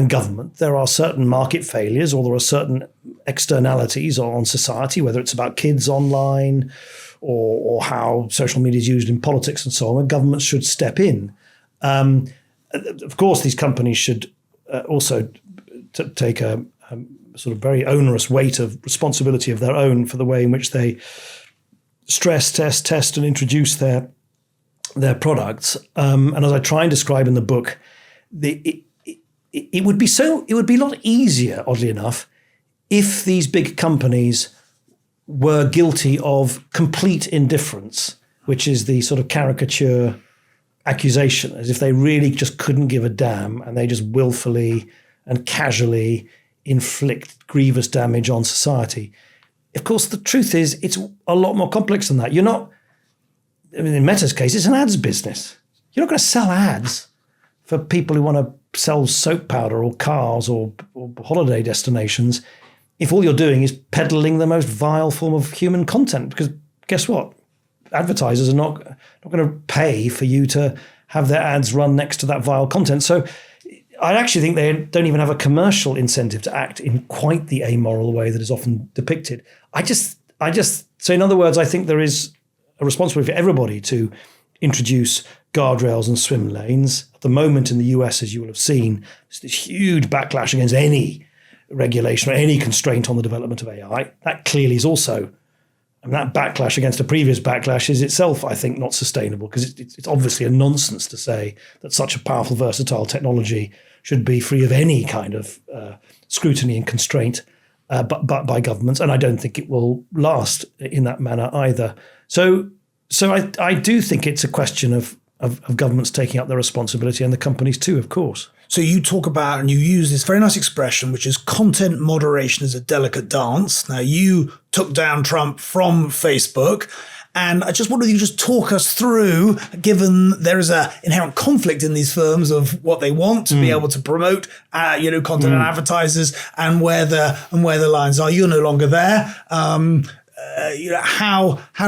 government, there are certain market failures, or there are certain externalities on society, whether it's about kids online or how social media is used in politics and so on, where governments should step in. Of course, these companies should also take a sort of very onerous weight of responsibility of their own for the way in which they stress, test, and introduce their products. And as I try and describe in the book, it would be a lot easier, oddly enough, if these big companies were guilty of complete indifference, which is the sort of caricature accusation, as if they really just couldn't give a damn and they just willfully and casually inflict grievous damage on society. Of course, the truth is it's a lot more complex than that. In Meta's case, it's an ads business. You're not going to sell ads for people who want to sell soap powder or cars or holiday destinations if all you're doing is peddling the most vile form of human content. Because guess what? Advertisers are not going to pay for you to have their ads run next to that vile content. So I actually think they don't even have a commercial incentive to act in quite the amoral way that is often depicted. So in other words, I think there is a responsibility for everybody to introduce guardrails and swim lanes. At the moment in the US, as you will have seen, there's this huge backlash against any regulation or any constraint on the development of AI. That clearly is also, that backlash against a previous backlash is itself, I think, not sustainable, because it's obviously a nonsense to say that such a powerful, versatile technology should be free of any kind of scrutiny and constraint but by governments. And I don't think it will last in that manner either. So I do think it's a question of governments taking up their responsibility, and the companies too, of course. So you talk about, and you use this very nice expression, which is content moderation is a delicate dance. Now, you took down Trump from Facebook, and I just wonder if you just talk us through, given there is an inherent conflict in these firms of what they want to be able to promote, content and advertisers, and where the lines are. You're no longer there. How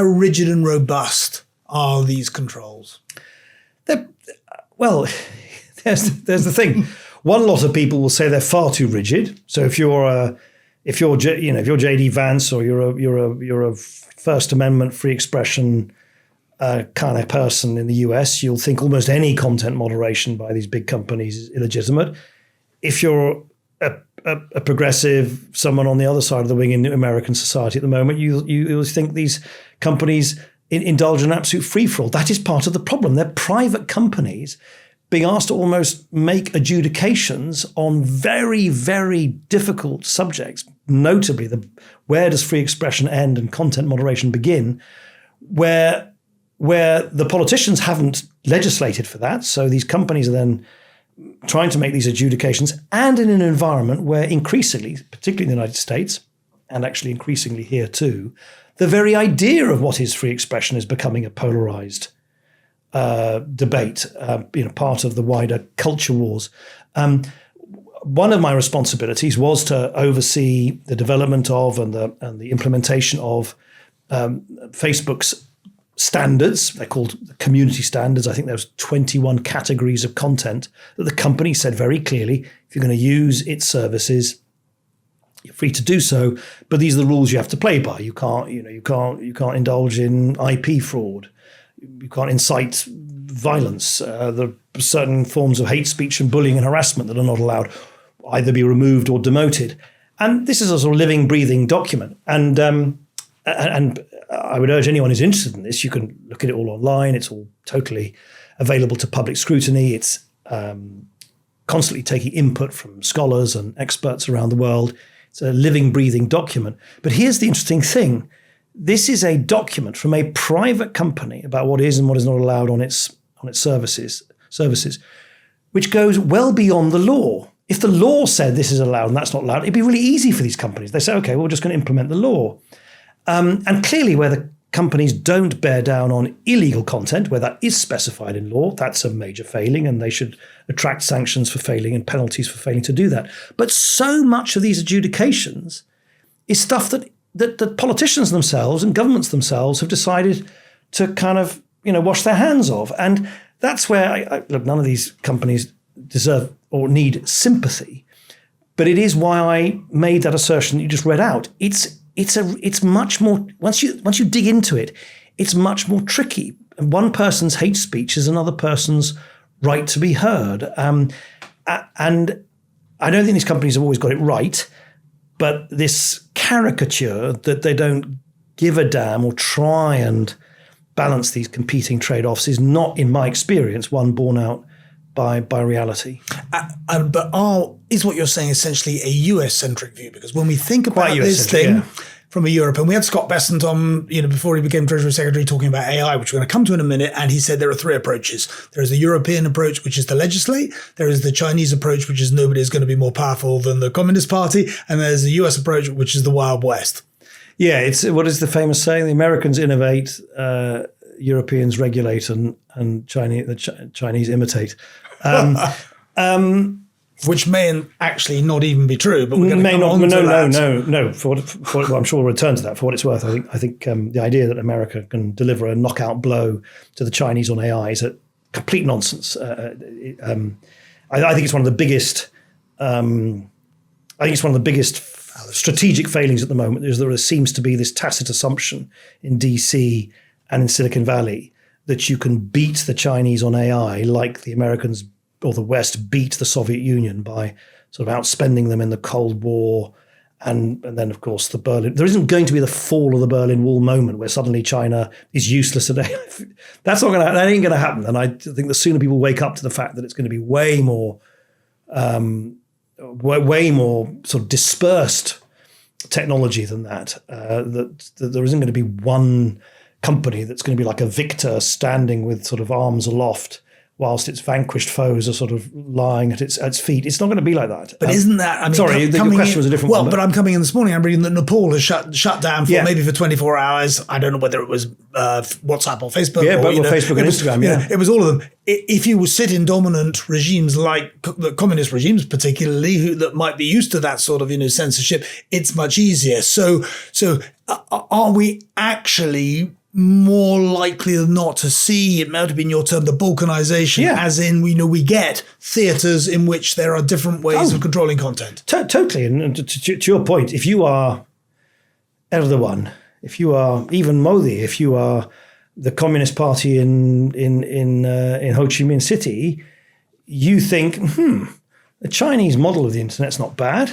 rigid and robust are these controls? Well, there's the thing. One lot of people will say they're far too rigid. So if you're JD Vance, or you're a First Amendment free expression kind of person in the US, you'll think almost any content moderation by these big companies is illegitimate. If you're a progressive, someone on the other side of the wing in American society at the moment, you think these companies indulge in absolute free-for-all. That is part of the problem. They're private companies being asked to almost make adjudications on very, very difficult subjects, notably where does free expression end and content moderation begin, where the politicians haven't legislated for that. So these companies are then trying to make these adjudications, and in an environment where increasingly, particularly in the United States, and actually increasingly here too, the very idea of what is free expression is becoming a polarized debate, part of the wider culture wars. One of my responsibilities was to oversee the development of and the implementation of Facebook's standards. They're called community standards. I think there was 21 categories of content that the company said very clearly, if you're going to use its services, you're free to do so, but these are the rules you have to play by. You can't indulge in IP fraud. You can't incite violence. There are certain forms of hate speech and bullying and harassment that are not allowed, either be removed or demoted. And this is a sort of living, breathing document. And I would urge anyone who's interested in this, you can look at it all online. It's all totally available to public scrutiny. It's constantly taking input from scholars and experts around the world. It's a living, breathing document. But here's the interesting thing. This is a document from a private company about what is and what is not allowed on its services, which goes well beyond the law. If the law said this is allowed and that's not allowed, it'd be really easy for these companies. They say, okay, well, we're just going to implement the law. And clearly where the companies don't bear down on illegal content, where that is specified in law, that's a major failing, and they should attract sanctions for failing and penalties for failing to do that. But so much of these adjudications is stuff that politicians themselves and governments themselves have decided to kind of, wash their hands of. And that's where, look, none of these companies deserve or need sympathy. But it is why I made that assertion that you just read out. It's much more, once you dig into it, it's much more tricky. And one person's hate speech is another person's right to be heard. And I don't think these companies have always got it right, but this caricature that they don't give a damn or try and balance these competing trade-offs is not, in my experience, one borne out by reality. But is what you're saying essentially a US-centric view? Because when we think about this thing from a Europe, and we had Scott Bessent on, before he became Treasury Secretary, talking about AI, which we're going to come to in a minute, and he said there are three approaches. There is the European approach, which is to legislate. There is the Chinese approach, which is nobody is going to be more powerful than the Communist Party. And there's the US approach, which is the Wild West. Yeah, it's what is the famous saying? The Americans innovate, Europeans regulate, and the Chinese imitate. Which may actually not even be true, but we're going to come on to that. No. Well, I'm sure we'll return to that. For what it's worth, I think the idea that America can deliver a knockout blow to the Chinese on AI is a complete nonsense. I think it's one of the biggest. Strategic failings at the moment. Is there seems to be this tacit assumption in DC and in Silicon Valley that you can beat the Chinese on AI like the Americans or the West beat the Soviet Union by sort of outspending them in the Cold War. And then, of course, there isn't going to be the fall of the Berlin Wall moment where suddenly China is useless today. That ain't going to happen. And I think the sooner people wake up to the fact that it's going to be way more sort of dispersed technology than that, that there isn't going to be one company that's going to be like a victor standing with sort of arms aloft whilst its vanquished foes are sort of lying at its feet. It's not going to be like that. But isn't that, I mean... Sorry, your question was a different one. Well, but I'm coming in this morning, I'm reading that Nepal has shut down maybe for 24 hours. I don't know whether it was WhatsApp or Facebook. Yeah, but Facebook and Instagram, it was all of them. If you sit in dominant regimes like the communist regimes, particularly, that might be used to that sort of censorship, it's much easier. So are we actually more likely than not to see, it might have been your term, the balkanization, as in we get theatres in which there are different ways of controlling content? Totally. And to your point, if you are Erdogan, if you are even Modi, if you are the Communist Party in Ho Chi Minh City, you think, the Chinese model of the internet's not bad.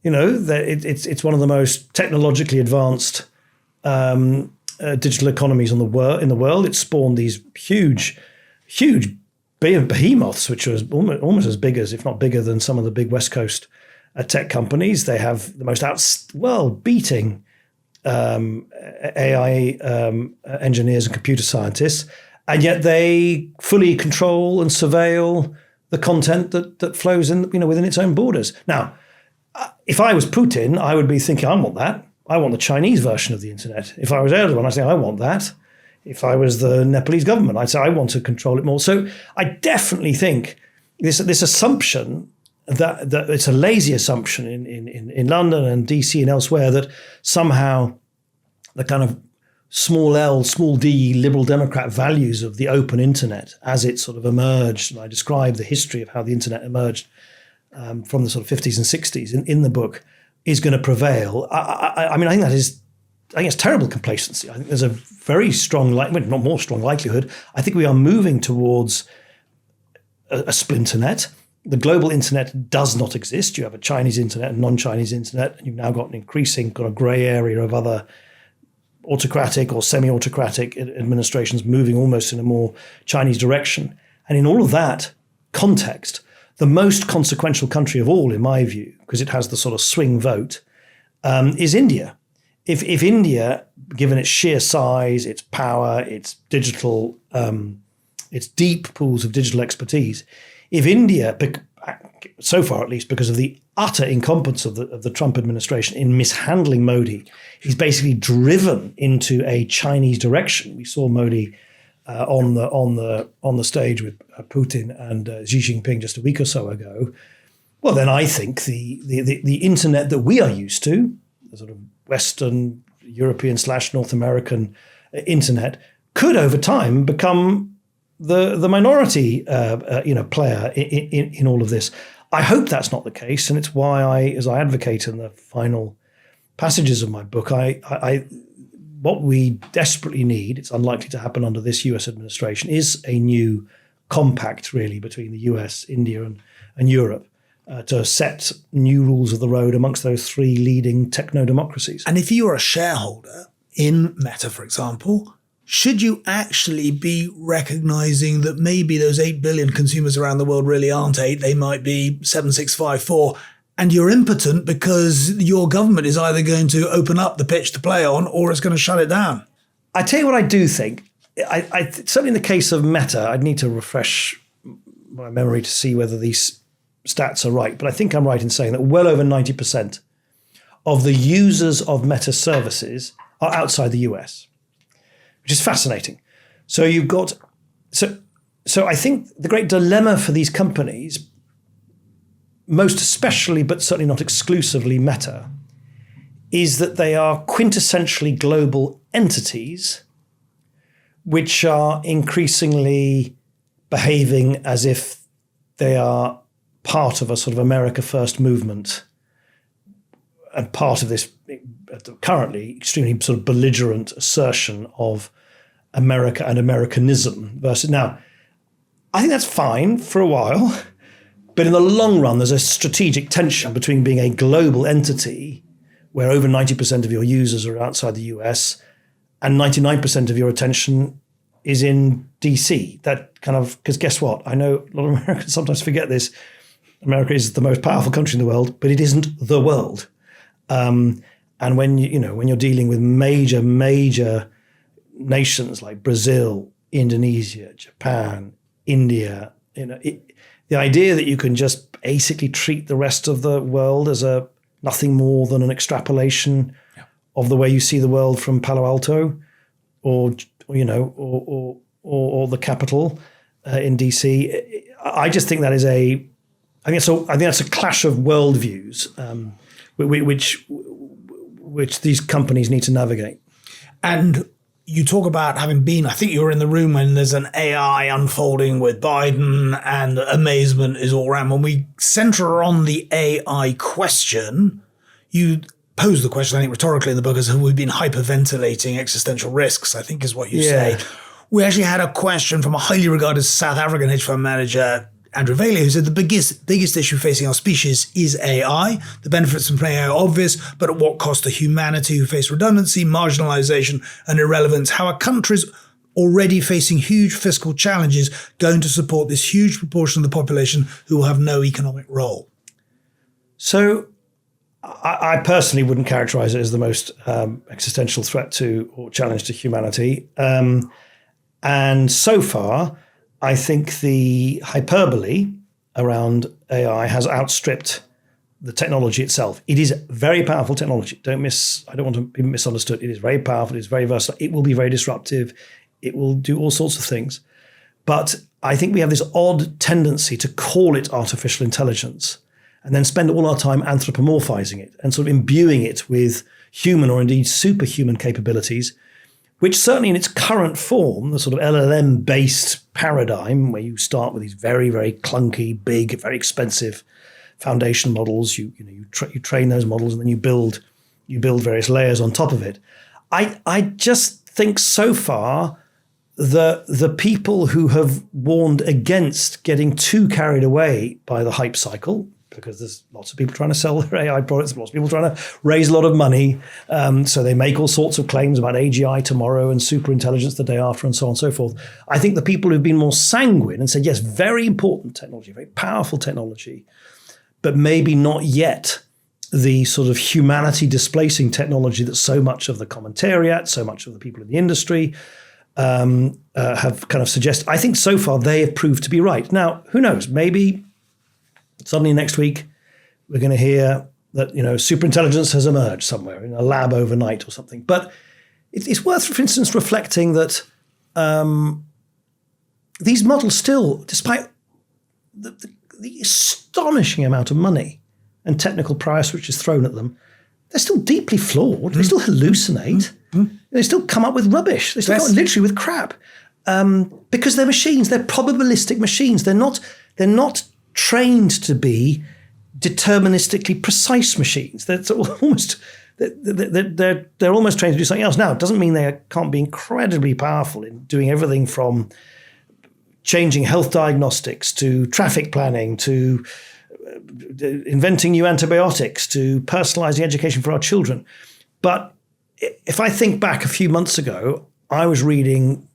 It's one of the most technologically advanced digital economies in the world. It spawned these huge behemoths, which are almost as big as, if not bigger than, some of the big West Coast tech companies. They have the most beating AI engineers and computer scientists, and yet they fully control and surveil the content that flows in, within its own borders. Now, if I was Putin, I would be thinking, I want that. I want the Chinese version of the internet. If I was Erdogan, I'd say, I want that. If I was the Nepalese government, I'd say, I want to control it more. So I definitely think this assumption that it's a lazy assumption in London and DC and elsewhere that somehow the kind of small l, small d liberal democrat values of the open internet as it sort of emerged, and I describe the history of how the internet emerged from the sort of 50s and 60s in the book, is going to prevail. I mean, I think it's terrible complacency. I think there's a very strong, not more strong likelihood. I think we are moving towards a splinternet. The global internet does not exist. You have a Chinese internet and non-Chinese internet, and you've now got an increasing kind of grey area of other autocratic or semi-autocratic administrations moving almost in a more Chinese direction. And in all of that context, the most consequential country of all, in my view, because it has the sort of swing vote, is India. If India, given its sheer size, its power, its digital, its deep pools of digital expertise, if India, so far at least, because of the utter incompetence of the Trump administration in mishandling Modi, he's basically driven into a Chinese direction. We saw Modi on the stage with Putin and Xi Jinping just a week or so ago. Well, then I think the internet that we are used to, the sort of Western European / North American internet, could over time become the minority player in all of this. I hope that's not the case, and it's why as I advocate in the final passages of my book, what we desperately need, it's unlikely to happen under this US administration, is a new compact really between the US, India and Europe to set new rules of the road amongst those three leading techno-democracies. And if you are a shareholder in Meta, for example, should you actually be recognizing that maybe those 8 billion consumers around the world really aren't 8, they might be 7,654, and you're impotent because your government is either going to open up the pitch to play on or it's going to shut it down? I tell you what I do think. I certainly in the case of Meta, I'd need to refresh my memory to see whether these stats are right, but I think I'm right in saying that well over 90% of the users of Meta services are outside the US, which is fascinating. So you've got, so I think the great dilemma for these companies, most especially, but certainly not exclusively Meta, is that they are quintessentially global entities which are increasingly behaving as if they are part of a sort of America First movement and part of this currently extremely sort of belligerent assertion of America and Americanism versus now. I think that's fine for a while, but in the long run, there's a strategic tension between being a global entity where over 90% of your users are outside the US and 99% of your attention is in DC. That kind of, because guess what? I know a lot of Americans sometimes forget this. America is the most powerful country in the world, but it isn't the world. And when when you're dealing with major nations like Brazil, Indonesia, Japan, India, the idea that you can just basically treat the rest of the world as nothing more than an extrapolation of the way you see the world from Palo Alto, or the capital in DC. I just think that is I think that's a clash of worldviews, which these companies need to navigate. And you talk about having been, I think you were in the room when there's an AI unfolding with Biden and amazement is all around. When we center on the AI question, you pose the question, I think rhetorically in the book, as have we been hyperventilating existential risks, I think is what you say. We actually had a question from a highly regarded South African hedge fund manager, Andrew Bailey, who said the biggest issue facing our species is AI. The benefits from AI are obvious, but at what cost to humanity who face redundancy, marginalization, and irrelevance? How are countries already facing huge fiscal challenges going to support this huge proportion of the population who will have no economic role? So I personally wouldn't characterize it as the most existential threat to or challenge to humanity. And so far, I think the hyperbole around AI has outstripped the technology itself. It is very powerful technology. I don't want to be misunderstood. It is very powerful. It is very versatile. It will be very disruptive. It will do all sorts of things. But I think we have this odd tendency to call it artificial intelligence and then spend all our time anthropomorphizing it and sort of imbuing it with human or indeed superhuman capabilities, which certainly in its current form, the sort of LLM-based paradigm where you start with these very, very clunky, big, very expensive foundation models, you train those models and then you build various layers on top of it. I just think so far the people who have warned against getting too carried away by the hype cycle, because there's lots of people trying to sell their AI products, lots of people trying to raise a lot of money. So they make all sorts of claims about AGI tomorrow and super intelligence the day after and so on and so forth. I think the people who've been more sanguine and said, yes, very important technology, very powerful technology, but maybe not yet the sort of humanity displacing technology that so much of the commentariat, so much of the people in the industry have kind of suggested. I think so far they have proved to be right. Now, who knows? Maybe suddenly next week we're going to hear that superintelligence has emerged somewhere in a lab overnight or something. But it's worth, for instance, reflecting that these models still, despite the astonishing amount of money and technical prowess which is thrown at them, they're still deeply flawed. They still hallucinate. They still come up with rubbish. They still come up literally with crap. Because they're machines. They're probabilistic machines. They're not trained to be deterministically precise machines. They're almost trained to do something else. Now, it doesn't mean they can't be incredibly powerful in doing everything from changing health diagnostics to traffic planning to inventing new antibiotics to personalizing education for our children. But if I think back a few months ago, I was reading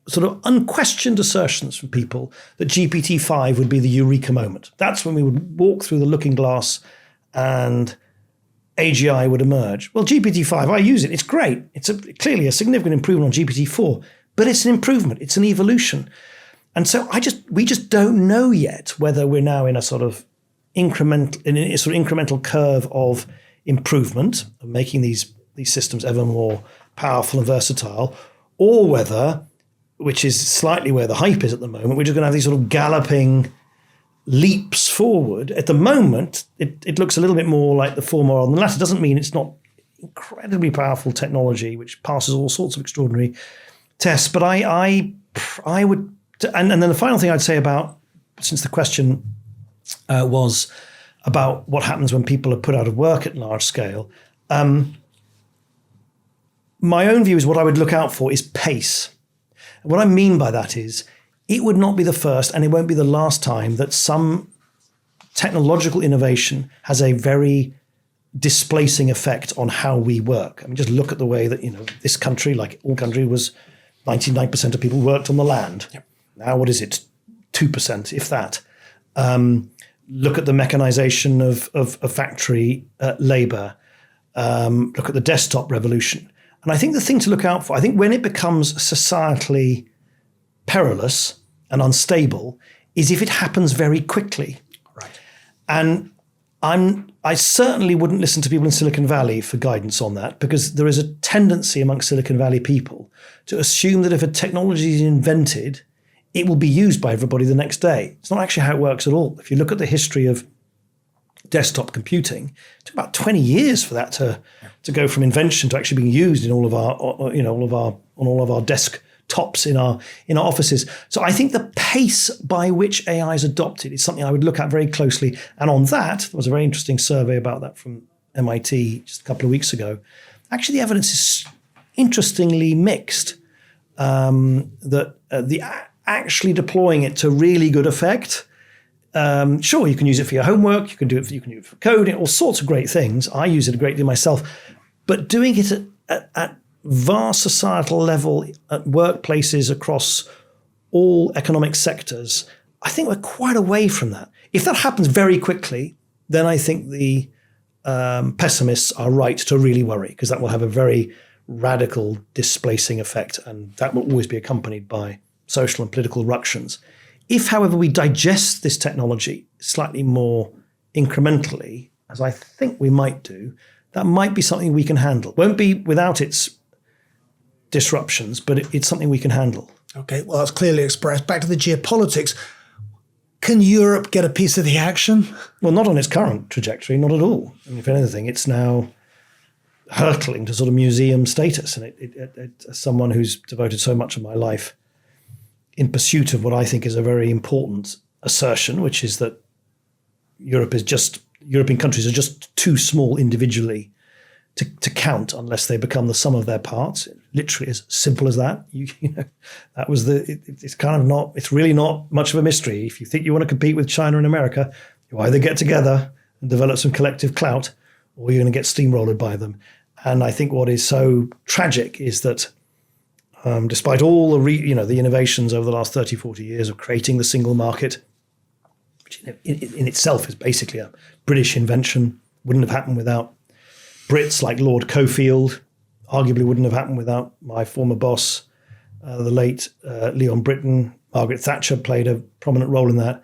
sort of unquestioned assertions from people that GPT-5 would be the eureka moment. That's when we would walk through the looking glass and AGI would emerge. Well, GPT-5, I use it. It's great. It's clearly a significant improvement on GPT-4, but it's an improvement. It's an evolution. And so we just don't know yet whether we're now in a sort of incremental curve of improvement, of making these systems ever more powerful and versatile, or whether, which is slightly where the hype is at the moment, we're just going to have these sort of galloping leaps forward. At the moment, it looks a little bit more like the former rather than the latter. It doesn't mean it's not incredibly powerful technology which passes all sorts of extraordinary tests. But I would, and then the final thing I'd say about, since the question was about what happens when people are put out of work at large scale, my own view is what I would look out for is pace. And what I mean by that is it would not be the first and it won't be the last time that some technological innovation has a very displacing effect on how we work. I mean, just look at the way that, this country, like all country, was 99% of people worked on the land. Yep. Now, what is it? 2%, if that. Look at the mechanization of factory labor. Look at the desktop revolution. And I think the thing to look out for, I think when it becomes societally perilous and unstable, is if it happens very quickly. Right. And I certainly wouldn't listen to people in Silicon Valley for guidance on that, because there is a tendency amongst Silicon Valley people to assume that if a technology is invented, it will be used by everybody the next day. It's not actually how it works at all. If you look at the history of desktop computing, it took about 20 years for that to go from invention to actually being used in all of our desktops in our offices. So I think the pace by which AI is adopted is something I would look at very closely. And on that, there was a very interesting survey about that from MIT just a couple of weeks ago. Actually, the evidence is interestingly mixed. Actually deploying it to really good effect. Sure, you can use it for your homework. You can do it for coding, all sorts of great things. I use it a great deal myself. But doing it at vast societal level, at workplaces across all economic sectors, I think we're quite away from that. If that happens very quickly, then I think the pessimists are right to really worry, because that will have a very radical displacing effect, and that will always be accompanied by social and political ructions. If, however, we digest this technology slightly more incrementally, as I think we might do, that might be something we can handle. Won't be without its disruptions, but it's something we can handle. Okay, well, that's clearly expressed. Back to the geopolitics. Can Europe get a piece of the action? Well, not on its current trajectory, not at all. I mean, if anything, it's now hurtling to sort of museum status. And as someone who's devoted so much of my life in pursuit of what I think is a very important assertion, which is that European countries are just too small individually to count unless they become the sum of their parts. Literally as simple as that. That was it's kind of not, it's really not much of a mystery. If you think you want to compete with China and America, you either get together and develop some collective clout, or you're going to get steamrolled by them. And I think what is so tragic is that despite all the innovations over the last 30, 40 years of creating the single market, which in itself is basically a British invention, wouldn't have happened without Brits like Lord Cockfield, arguably wouldn't have happened without my former boss, the late Leon Britton. Margaret Thatcher played a prominent role in that.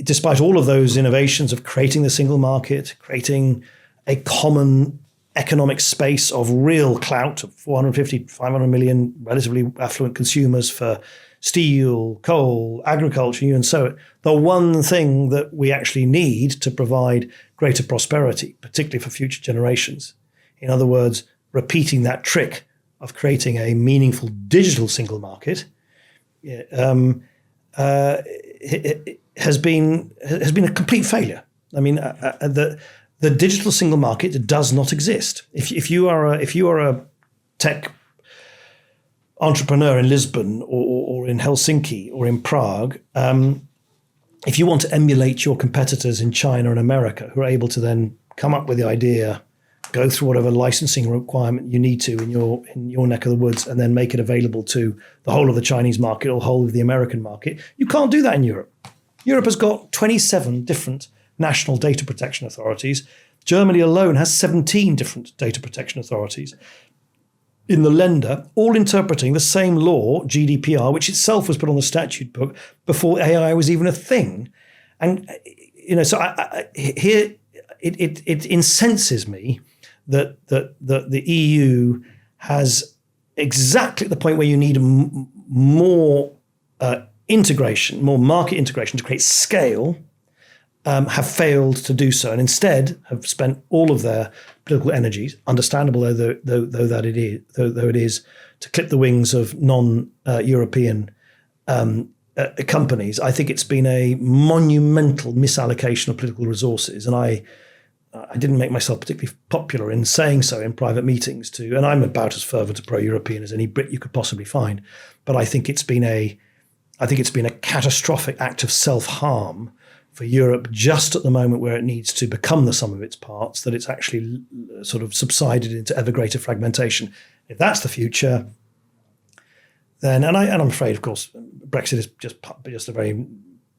Despite all of those innovations of creating the single market, creating a common economic space of real clout of 450, 500 million relatively affluent consumers for steel, coal, agriculture, and so on. The one thing that we actually need to provide greater prosperity, particularly for future generations, in other words, repeating that trick of creating a meaningful digital single market, has been a complete failure. I mean, the digital single market does not exist. If you are a tech entrepreneur in Lisbon or in Helsinki or in Prague, if you want to emulate your competitors in China and America, who are able to then come up with the idea, go through whatever licensing requirement you need to in your neck of the woods, and then make it available to the whole of the Chinese market or whole of the American market, you can't do that in Europe. Europe has got 27 different national data protection authorities. Germany alone has 17 different data protection authorities in the Länder, all interpreting the same law, GDPR, which itself was put on the statute book before AI was even a thing. And so here it incenses me that the EU has exactly at the point where you need more integration, more market integration to create scale, have failed to do so, and instead have spent all of their political energies, understandable though it is, to clip the wings of non-European companies. I think it's been a monumental misallocation of political resources, and I didn't make myself particularly popular in saying so in private meetings and I'm about as fervent a pro-European as any Brit you could possibly find, but I think it's been a catastrophic act of self-harm for Europe just at the moment where it needs to become the sum of its parts, that it's actually sort of subsided into ever greater fragmentation. If that's the future, then, and I'm afraid, of course, Brexit is just a very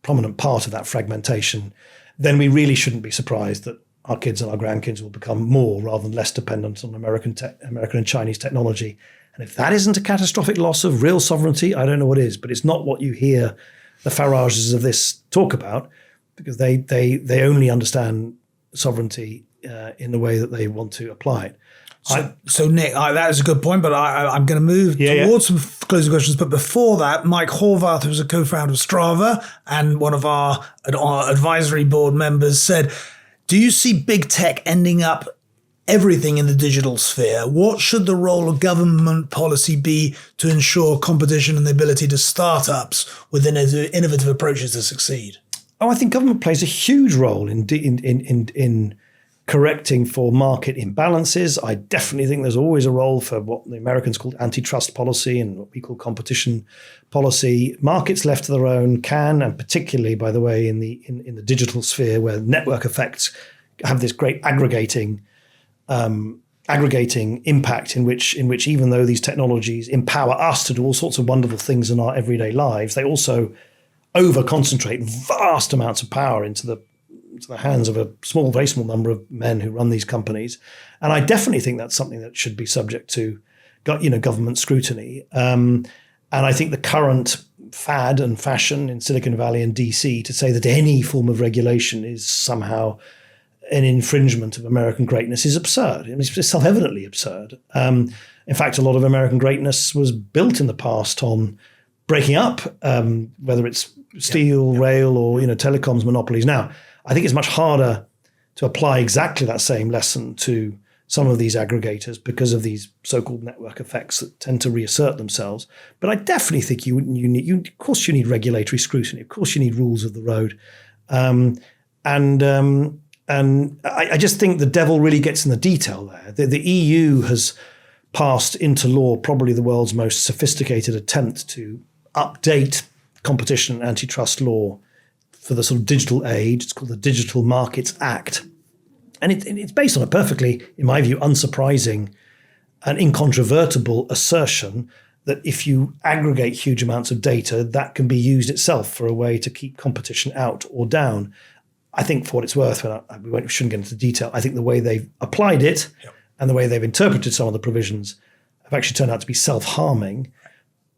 prominent part of that fragmentation, then we really shouldn't be surprised that our kids and our grandkids will become more rather than less dependent on American and Chinese technology. And if that isn't a catastrophic loss of real sovereignty, I don't know what is, but it's not what you hear the Farages of this talk about, because they only understand sovereignty in the way that they want to apply it. So Nick, that is a good point, but I'm going to move towards some closing questions. But before that, Mike Horvath, who's a co-founder of Strava and one of our advisory board members, said, do you see big tech ending up everything in the digital sphere? What should the role of government policy be to ensure competition and the ability to startups with innovative approaches to succeed? Oh, I think government plays a huge role in correcting for market imbalances. I definitely think there's always a role for what the Americans called antitrust policy and what we call competition policy. Markets left to their own can, and particularly, by the way, in the digital sphere where network effects have this great aggregating impact in which even though these technologies empower us to do all sorts of wonderful things in our everyday lives, they also over-concentrate vast amounts of power into the hands of a very small number of men who run these companies. And I definitely think that's something that should be subject to government scrutiny. And I think the current fad and fashion in Silicon Valley and DC to say that any form of regulation is somehow an infringement of American greatness is absurd. It's self-evidently absurd. In fact, a lot of American greatness was built in the past on breaking up, whether it's steel, rail, or telecoms monopolies. Now, I think it's much harder to apply exactly that same lesson to some of these aggregators because of these so-called network effects that tend to reassert themselves. But I definitely think you need, of course, you need regulatory scrutiny. Of course, you need rules of the road. And I just think the devil really gets in the detail there. The EU has passed into law probably the world's most sophisticated attempt to update competition and antitrust law for the sort of digital age. It's called the Digital Markets Act. And it's based on a perfectly, in my view, unsurprising and incontrovertible assertion that if you aggregate huge amounts of data, that can be used itself for a way to keep competition out or down. I think for what it's worth, we shouldn't get into detail, I think the way they've applied it and the way they've interpreted some of the provisions have actually turned out to be self-harming.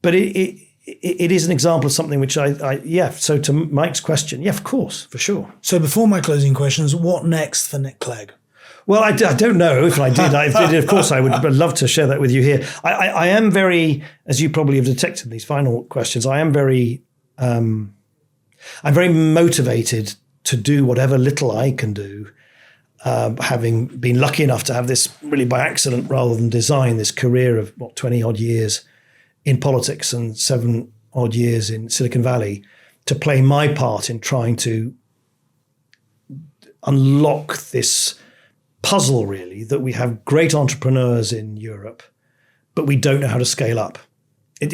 But it is an example of something which so to Mike's question, of course, for sure. So before my closing questions, what next for Nick Clegg? Well, I don't know if I did. Of course, I would love to share that with you here. I am very, as you probably have detected in these final questions, I'm very motivated to do whatever little I can do, having been lucky enough to have this really by accident rather than design, this career of 20 odd years in politics and 7 odd years in Silicon Valley, to play my part in trying to unlock this puzzle, really, that we have great entrepreneurs in Europe, but we don't know how to scale up. I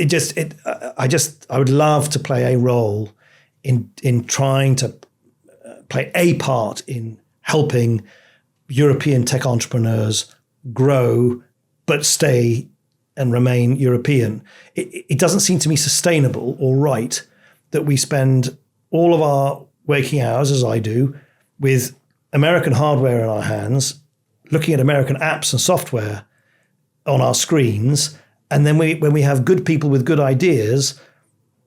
would love to play a role in trying to play a part in helping European tech entrepreneurs grow, but stay and remain European. It doesn't seem to me sustainable or right that we spend all of our waking hours, as I do, with American hardware in our hands, looking at American apps and software on our screens, and then when we have good people with good ideas,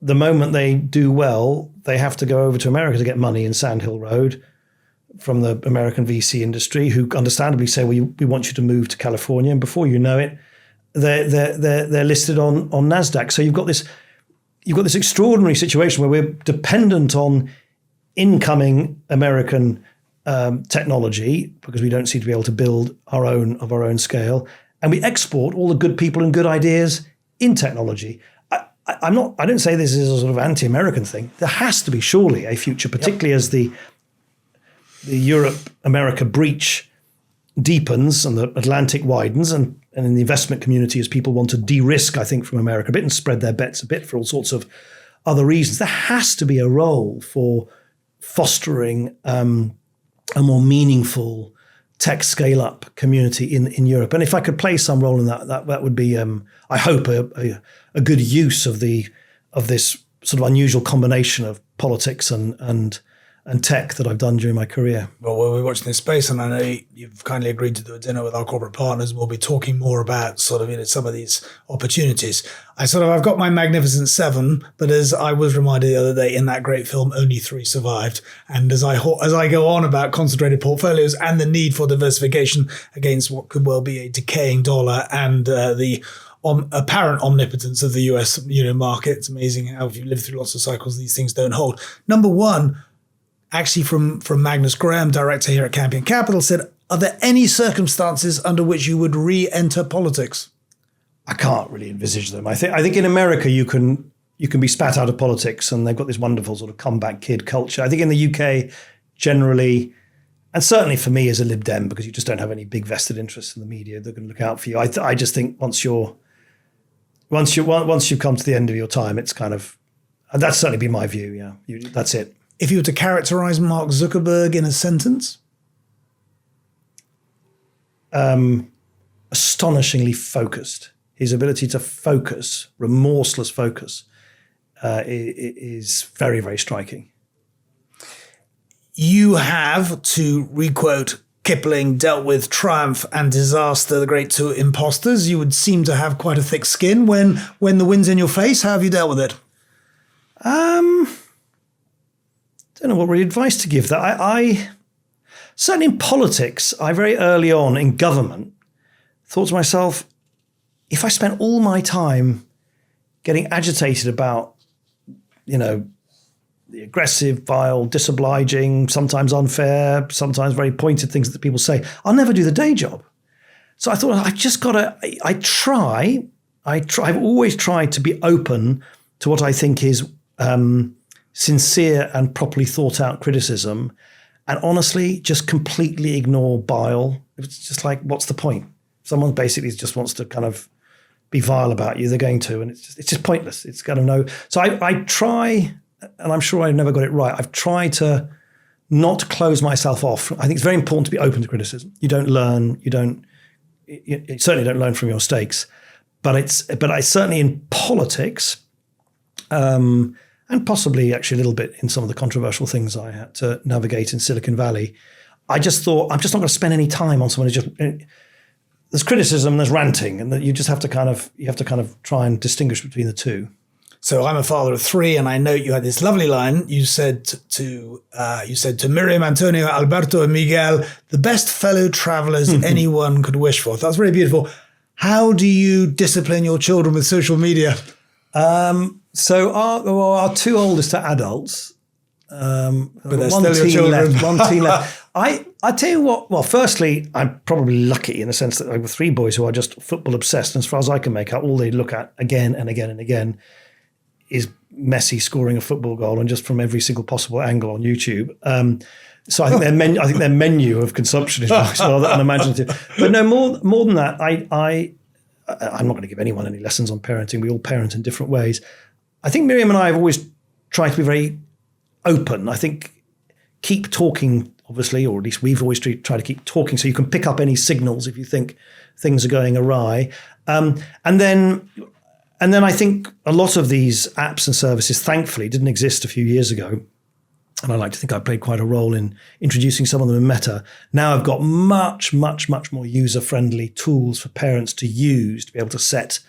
the moment they do well, they have to go over to America to get money in Sand Hill Road from the American VC industry, who understandably say, well, we want you to move to California, and before you know it, they're listed on NASDAQ. So you've got this extraordinary situation where we're dependent on incoming American technology because we don't seem to be able to build our own scale, and we export all the good people and good ideas in technology. I don't say this is a sort of anti-American thing. There has to be surely a future, particularly as the Europe-America breach deepens and the Atlantic widens, and in the investment community, as people want to de-risk, I think, from America a bit and spread their bets a bit for all sorts of other reasons, there has to be a role for fostering a more meaningful tech scale-up community in Europe. And if I could play some role in that would be, I hope, a good use of this sort of unusual combination of politics and tech that I've done during my career. Well, we're watching this space, and I know you've kindly agreed to do a dinner with our corporate partners. We'll be talking more about sort of some of these opportunities. I've got my Magnificent Seven, but as I was reminded the other day, in that great film, only 3 survived. And as I go on about concentrated portfolios and the need for diversification against what could well be a decaying dollar and the apparent omnipotence of the US market, it's amazing how if you live through lots of cycles, these things don't hold. Number one, actually from Magnus Graham, director here at Campion Capital, said, are there any circumstances under which you would re-enter politics? I can't really envisage them. I think in America you can be spat out of politics, and they've got this wonderful sort of comeback kid culture. I think in the UK generally, and certainly for me as a Lib Dem, because you just don't have any big vested interests in the media that can look out for you. I just think once you've come to the end of your time, it's kind of, and that's certainly been my view. Yeah, that's it. If you were to characterize Mark Zuckerberg in a sentence? Astonishingly focused. His ability to focus, remorseless focus, is very, very striking. You have, to requote Kipling, dealt with triumph and disaster, the great two imposters. You would seem to have quite a thick skin when the wind's in your face. How have you dealt with it? Don't know what really advice to give that. I certainly in politics, I very early on in government thought to myself, if I spent all my time getting agitated about, the aggressive, vile, disobliging, sometimes unfair, sometimes very pointed things that people say, I'll never do the day job. So I thought I've always tried to be open to what I think is sincere and properly thought out criticism, and honestly just completely ignore bile. It's just like, what's the point? Someone basically just wants to kind of be vile about you, they're going to, and it's just pointless. It's got to know. So I try, and I'm sure I never got it right, I've tried to not close myself off. I think it's very important to be open to criticism. You don't learn, you certainly don't learn from your mistakes, but I certainly in politics, and possibly actually a little bit in some of the controversial things I had to navigate in Silicon Valley, I just thought, I'm just not going to spend any time on someone who just, there's criticism, there's ranting, and that you just have to kind of try and distinguish between the two. So I'm a father of 3, and I note you had this lovely line. You said to Miriam, Antonio, Alberto, and Miguel, the best fellow travelers anyone could wish for. That's very beautiful. How do you discipline your children with social media? So our 2 oldest are adults. But they're still your children. One teen left. I tell you what, well, firstly, I'm probably lucky in the sense that I have 3 boys who are just football obsessed. And as far as I can make out, all they look at again and again and again is Messi scoring a football goal, and just from every single possible angle on YouTube. So I think their menu of consumption is rather unimaginative. But no, more than that, I'm not going to give anyone any lessons on parenting. We all parent in different ways. I think Miriam and I have always tried to be very open. I think keep talking, obviously, or at least we've always tried to keep talking so you can pick up any signals if you think things are going awry. And then I think a lot of these apps and services, thankfully, didn't exist a few years ago. And I like to think I played quite a role in introducing some of them in Meta. Now I've got much, much, much more user-friendly tools for parents to use to be able to set,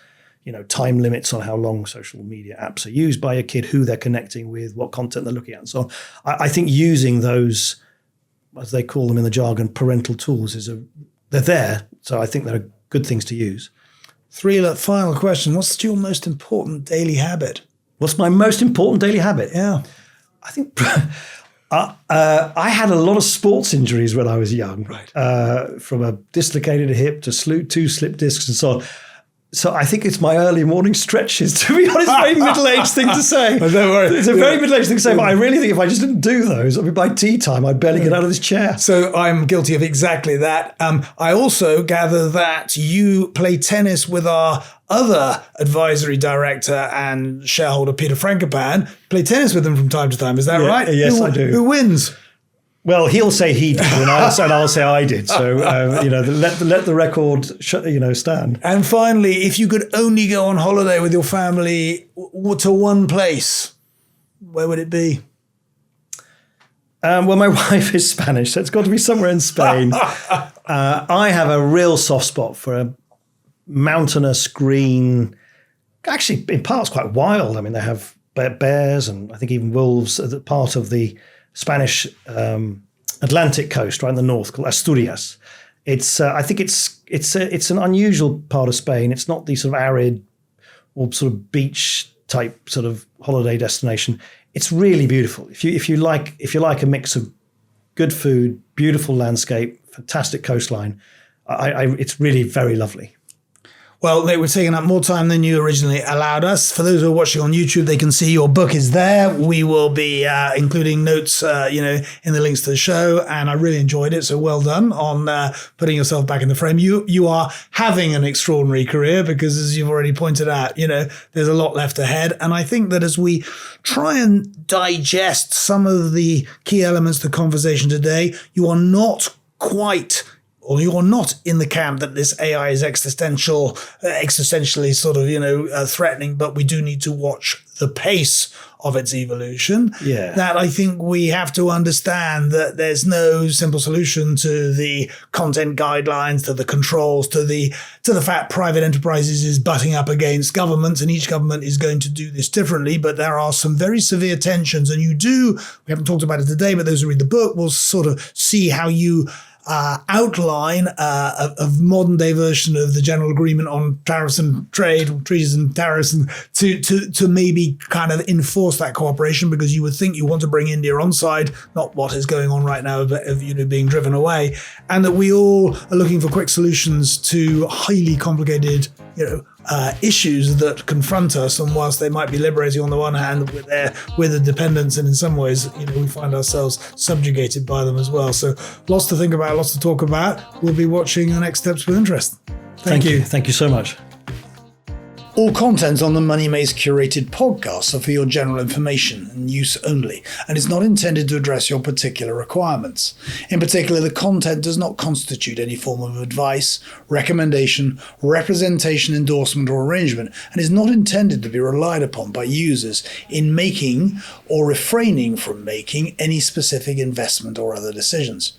time limits on how long social media apps are used by a kid, who they're connecting with, what content they're looking at. So I think using those, as they call them in the jargon, parental tools, they're there. So I think they're good things to use. 3 final question. What's your most important daily habit? What's my most important daily habit? Yeah. I think I had a lot of sports injuries when I was young, right. From a dislocated hip to 2 slip discs and so on. So I think it's my early morning stretches, to be honest. Very middle-aged thing to say. Oh, don't worry. It's a very middle-aged thing to say, but I really think if I just didn't do those, by tea time, I'd barely get out of this chair. So I'm guilty of exactly that. I also gather that you play tennis with our other advisory director and shareholder, Peter Frankopan. Play tennis with him from time to time. Is that right? Yes, I do. Who wins? Well, he'll say he did, and I'll say I did. So, let the record, stand. And finally, if you could only go on holiday with your family to one place, where would it be? Well, my wife is Spanish, so it's got to be somewhere in Spain. I have a real soft spot for a mountainous, green, actually in parts quite wild. I mean, they have bears and I think even wolves as part of the Spanish Atlantic coast, right in the north, called Asturias. I think it's an unusual part of Spain. It's not the sort of arid or sort of beach type sort of holiday destination. It's really beautiful. If you like a mix of good food, beautiful landscape, fantastic coastline, it's really very lovely. Well, we're taking up more time than you originally allowed us. For those who are watching on YouTube, they can see your book is there. We will be including notes, in the links to the show. And I really enjoyed it. So well done on putting yourself back in the frame. You are having an extraordinary career because, as you've already pointed out, there's a lot left ahead. And I think that as we try and digest some of the key elements of the conversation today, you are not quite or you're not in the camp that this AI is existentially sort of, threatening, but we do need to watch the pace of its evolution, that I think we have to understand that there's no simple solution to the content guidelines, to the controls, to the fact private enterprises is butting up against governments, and each government is going to do this differently. But there are some very severe tensions, and we haven't talked about it today, but those who read the book will sort of see how you outline a modern day version of the general agreement on tariffs and trade, treaties and tariffs, and to maybe kind of enforce that cooperation, because you would think you want to bring India on side, not what is going on right now of being driven away, and that we all are looking for quick solutions to highly complicated issues that confront us. And whilst they might be liberating on the one hand, with the dependence, and in some ways, we find ourselves subjugated by them as well. So lots to think about, lots to talk about. We'll be watching the next steps with interest. Thank you. Thank you so much. All content on the Money Maze curated podcasts are for your general information and use only, and is not intended to address your particular requirements. In particular, the content does not constitute any form of advice, recommendation, representation, endorsement, or arrangement, and is not intended to be relied upon by users in making or refraining from making any specific investment or other decisions.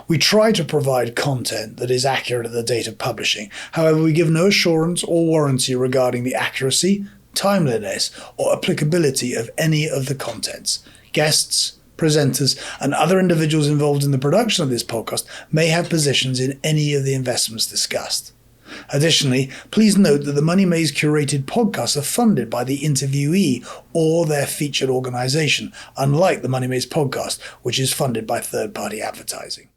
We try to provide content that is accurate at the date of publishing. However, we give no assurance or warranty regarding the accuracy, timeliness, or applicability of any of the contents. Guests, presenters, and other individuals involved in the production of this podcast may have positions in any of the investments discussed. Additionally, please note that the Money Maze curated podcasts are funded by the interviewee or their featured organisation, unlike the Money Maze podcast, which is funded by third-party advertising.